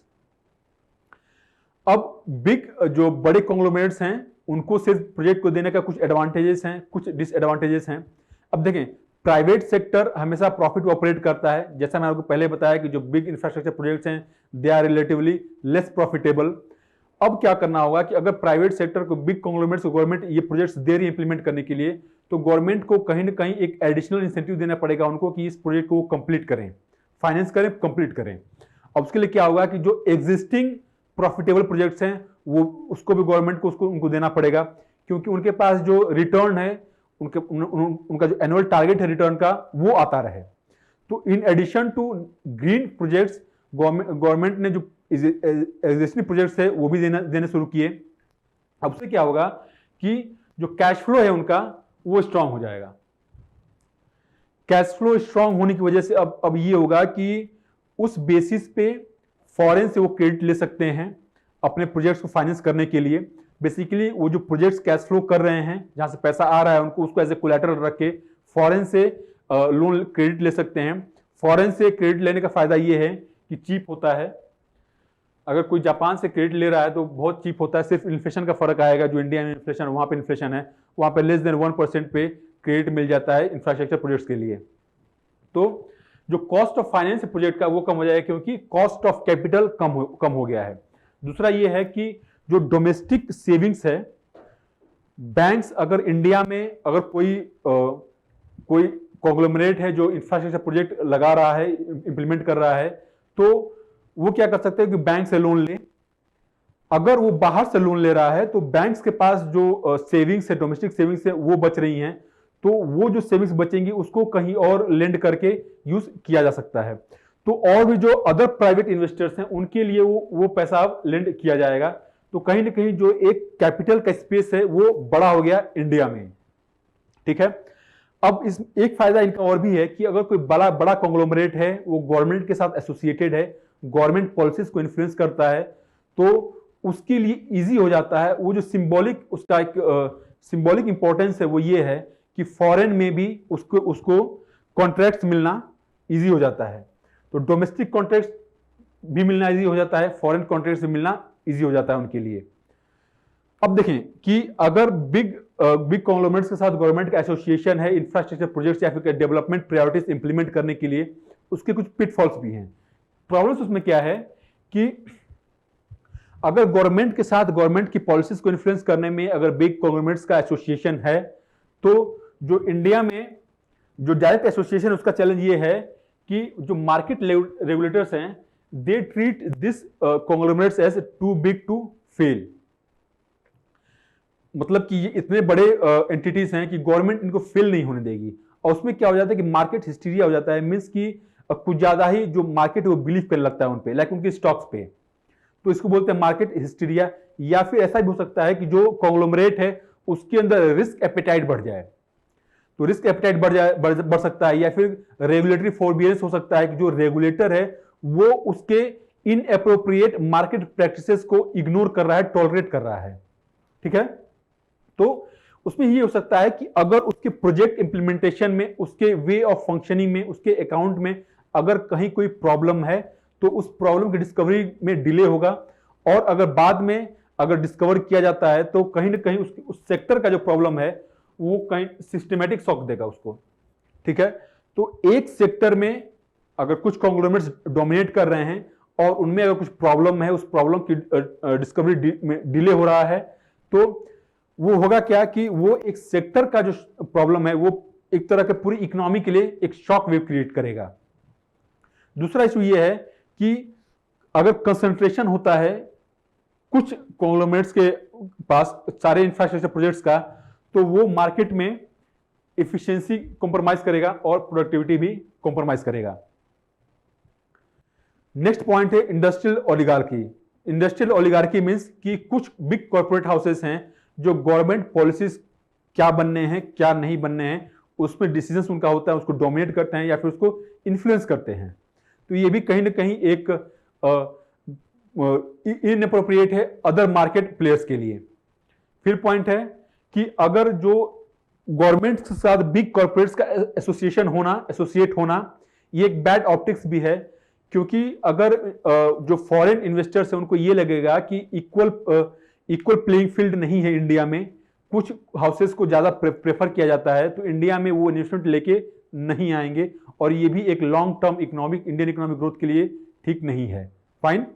अब बिग जो बड़े conglomerates हैं उनको सिर्फ प्रोजेक्ट को देने का कुछ एडवांटेजेस हैं, कुछ डिसएडवांटेजेस हैं। अब देखें, प्राइवेट सेक्टर हमेशा प्रॉफिट ऑपरेट करता है। जैसा मैंने आपको पहले बताया कि जो बिग इंफ्रास्ट्रक्चर प्रोजेक्ट्स हैं they are relatively less profitable. अब क्या करना होगा कि अगर प्राइवेट सेक्टर को बिग कॉन्ग्लोमरेट्स को गवर्नमेंट ये प्रोजेक्ट्स दे रही है इंप्लीमेंट करने के लिए, तो गवर्नमेंट को कहीं ना कहीं एक एडिशनल इंसेंटिव देना पड़ेगा उनको कि इस प्रोजेक्ट को कंप्लीट करें, फाइनेंस करें, कंप्लीट करें। अब उसके लिए क्या होगा कि जो एग्जिस्टिंग प्रॉफिटेबल प्रोजेक्ट्स हैं वो उसको भी गवर्नमेंट को उनको देना पड़ेगा, क्योंकि उनके पास जो रिटर्न है उनका जो एनुअल टारगेट है रिटर्न का वो आता रहे। तो in addition to green projects government ने जो एग्जिस्टिंग प्रोजेक्ट्स है वो भी देने शुरू किए। अब उससे क्या होगा कि जो कैश फ्लो है उनका वो स्ट्रांग हो जाएगा। कैश फ्लो स्ट्रांग होने की वजह से अब ये होगा कि उस बेसिस पे फॉरेन से वो क्रेडिट ले सकते हैं अपने प्रोजेक्ट्स को फाइनेंस करने के लिए। बेसिकली वो जो प्रोजेक्ट्स कैश फ्लो कर रहे हैं जहां से पैसा आ रहा है उनको उसको एज ए कोलैटरल रख के फॉरेन से लोन क्रेडिट ले सकते हैं। फॉरेन से क्रेडिट लेने का फायदा ये है कि चीप होता है। अगर कोई जापान से क्रेडिट ले रहा है तो बहुत चीप होता है, सिर्फ इन्फ्लेशन का फर्क आएगा। जो इंडिया में इन्फ्लेशन वहां पे इन्फ्लेशन है, वहां पे लेस देन 1% पे क्रेडिट मिल जाता है इंफ्रास्ट्रक्चर प्रोजेक्ट्स के लिए। तो जो कॉस्ट ऑफ फाइनेंस प्रोजेक्ट का वो कम हो जाएगा क्योंकि कॉस्ट ऑफ कैपिटल कम हो गया है। दूसरा ये है कि जो डोमेस्टिक सेविंग्स है, बैंक्स अगर इंडिया में अगर कोई कॉन्ग्लोमरेट है जो इंफ्रास्ट्रक्चर प्रोजेक्ट लगा रहा है, इंप्लीमेंट कर रहा है, तो वो क्या कर सकते हैं कि बैंक से लोन ले। अगर वो बाहर से लोन ले रहा है तो बैंक्स के पास जो सेविंग्स है, डोमेस्टिक सेविंग्स है, वो बच रही हैं, तो वो जो सेविंग्स बचेंगी उसको कहीं और लेंड करके यूज किया जा सकता है। तो और भी जो अदर प्राइवेट इन्वेस्टर्स हैं उनके लिए वो पैसा लेंड किया जाएगा। तो कहीं ना कहीं जो एक कैपिटल का स्पेस है वो बड़ा हो गया इंडिया में। ठीक है, अब इस एक फायदा इनका और भी है कि अगर कोई बड़ा कॉन्ग्लोमरेट है वो गवर्नमेंट के साथ एसोसिएटेड है, गवर्नमेंट पॉलिसीज को इन्फ्लुएंस करता है, तो उसके लिए इजी हो जाता है। वो जो उसका एक सिंबॉलिक इंपॉर्टेंस है वो ये है कि फॉरेन में भी उसको कॉन्ट्रैक्ट्स मिलना इजी हो जाता है। तो डोमेस्टिक कॉन्ट्रैक्ट्स भी मिलना इजी हो जाता है, फॉरेन कॉन्ट्रैक्ट्स भी मिलना इजी हो जाता है उनके लिए। अब देखें कि अगर बिग कॉन्ग्लोमरेट्स के साथ गवर्नमेंट का एसोसिएशन है इंफ्रास्ट्रक्चर प्रोजेक्ट्स या फिर डेवलपमेंट प्रायोरिटीज इंप्लीमेंट करने के लिए, उसके कुछ पिटफॉल्स भी हैं। प्रॉब्लम्स उसमें क्या है कि अगर गवर्नमेंट के साथ गवर्नमेंट की पॉलिसीज को इन्फ्लुएंस करने में अगर बिग कॉन्ग्लोमरेट्स का एसोसिएशन है, तो जो इंडिया में जो डायरेक्ट एसोसिएशन उसका चैलेंज ये है कि जो मार्केट रेगुलेटर्स हैं they treat this conglomerates as too big to fail. मतलब कि ये इतने बड़े एंटिटीज हैं कि गवर्नमेंट इनको फेल नहीं होने देगी। और उसमें क्या हो जाता है कि मार्केट हिस्टीरिया हो जाता है, मींस कि कुछ ज्यादा ही जो मार्केट वो बिलीव करने लगता है उन पे, लाइक उनके स्टॉक्स पे। तो इसको बोलते हैं मार्केट हिस्टीरिया। या फिर ऐसा भी हो सकता है कि जो कॉन्ग्लोमरेट है उसके अंदर रिस्क एपेटाइट बढ़ जाए, तो रिस्क एपेटाइट बढ़ सकता है। या फिर रेगुलेटरी फोरबियरेंस हो सकता है कि जो रेगुलेटर है वो उसके इनएप्रोप्रिएट मार्केट प्रैक्टिसेस को इग्नोर कर रहा है, टॉलरेट कर रहा है। ठीक है, तो उसमें ये हो सकता है कि अगर उसके प्रोजेक्ट इंप्लीमेंटेशन में, उसके वे ऑफ फंक्शनिंग में, उसके अकाउंट में अगर कहीं कोई प्रॉब्लम है तो उस प्रॉब्लम की डिस्कवरी में डिले होगा और अगर बाद में अगर डिस्कवर किया जाता है तो कहीं ना कहीं उस सेक्टर का जो प्रॉब्लम है वो कहीं सिस्टमेटिक शॉक देगा उसको, ठीक है। तो एक सेक्टर में अगर कुछ कॉन्ग्लोमरेट्स डोमिनेट कर रहे हैं और उनमें अगर कुछ प्रॉब्लम है, उस प्रॉब्लम की डिस्कवरी में डिले हो रहा है, तो वो होगा क्या कि वो एक सेक्टर का जो प्रॉब्लम है वो एक तरह के पूरी इकोनॉमी के लिए एक शॉक वेव क्रिएट करेगा। दूसरा इशू ये है कि अगर कंसंट्रेशन होता है कुछ कॉन्ग्लोमरेट्स के पास सारे इंफ्रास्ट्रक्चर प्रोजेक्ट्स का, तो वो मार्केट में एफिशिएंसी कॉम्प्रोमाइज करेगा और प्रोडक्टिविटी भी कॉम्प्रोमाइज करेगा। नेक्स्ट पॉइंट है industrial oligarchy. Industrial oligarchy means कि कुछ बिग कॉर्पोरेट हाउसेस हैं जो गवर्नमेंट पॉलिसीज क्या बनने हैं क्या नहीं बनने हैं उसमें डिसीजंस उनका होता है, उसको डोमिनेट करते हैं या फिर उसको इन्फ्लुएंस करते हैं। तो ये भी कहीं ना कहीं एक इनअप्रोप्रिएट है अदर मार्केट प्लेयर्स के लिए। फिर पॉइंट है कि अगर जो गवर्नमेंट के साथ बिग कॉर्पोरेट्स का एसोसिएट होना ये एक बैड ऑप्टिक्स भी है, क्योंकि अगर जो फॉरेन इन्वेस्टर्स हैं उनको ये लगेगा कि इक्वल प्लेइंग फील्ड नहीं है इंडिया में, कुछ हाउसेस को ज्यादा प्रेफर किया जाता है, तो इंडिया में वो इन्वेस्टमेंट लेके नहीं आएंगे और ये भी एक long term Indian economic growth के लिए ठीक नहीं है। फाइन,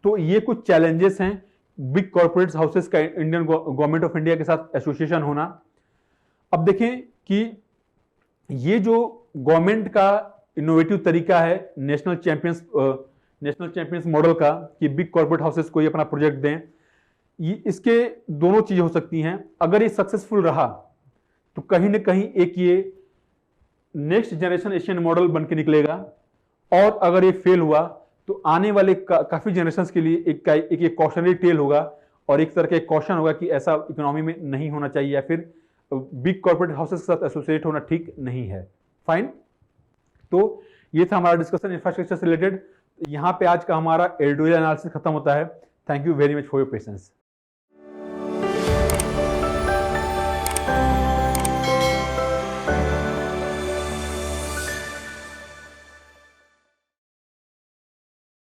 तो ये कुछ चैलेंजेस हैं बिग कॉर्पोरेट हाउसेस का इंडियन गवर्नमेंट ऑफ इंडिया के साथ एसोसिएशन होना। अब देखें कि ये जो गवर्नमेंट का इनोवेटिव तरीका है नेशनल चैंपियंस मॉडल का कि बिग कॉर्पोरेट हाउसेस को ये अपना प्रोजेक्ट दें, इसके दोनों चीजें हो सकती हैं। अगर ये सक्सेसफुल रहा तो कहीं ना कहीं एक ये नेक्स्ट जनरेशन एशियन मॉडल बन के निकलेगा, और अगर ये फेल हुआ तो आने वाले काफी जनरेशंस के लिए एक कॉशनरी टेल होगा और एक तरह का कॉशन होगा कि ऐसा इकोनॉमी में नहीं होना चाहिए या फिर बिग कॉर्पोरेट हाउसेस के साथ एसोसिएट होना ठीक नहीं है। फाइन, तो ये था हमारा डिस्कशन इंफ्रास्ट्रक्चर से रिलेटेड। यहां पे आज का हमारा एडिटोरियल एनालिसिस खत्म होता है। Thank you very much for your patience.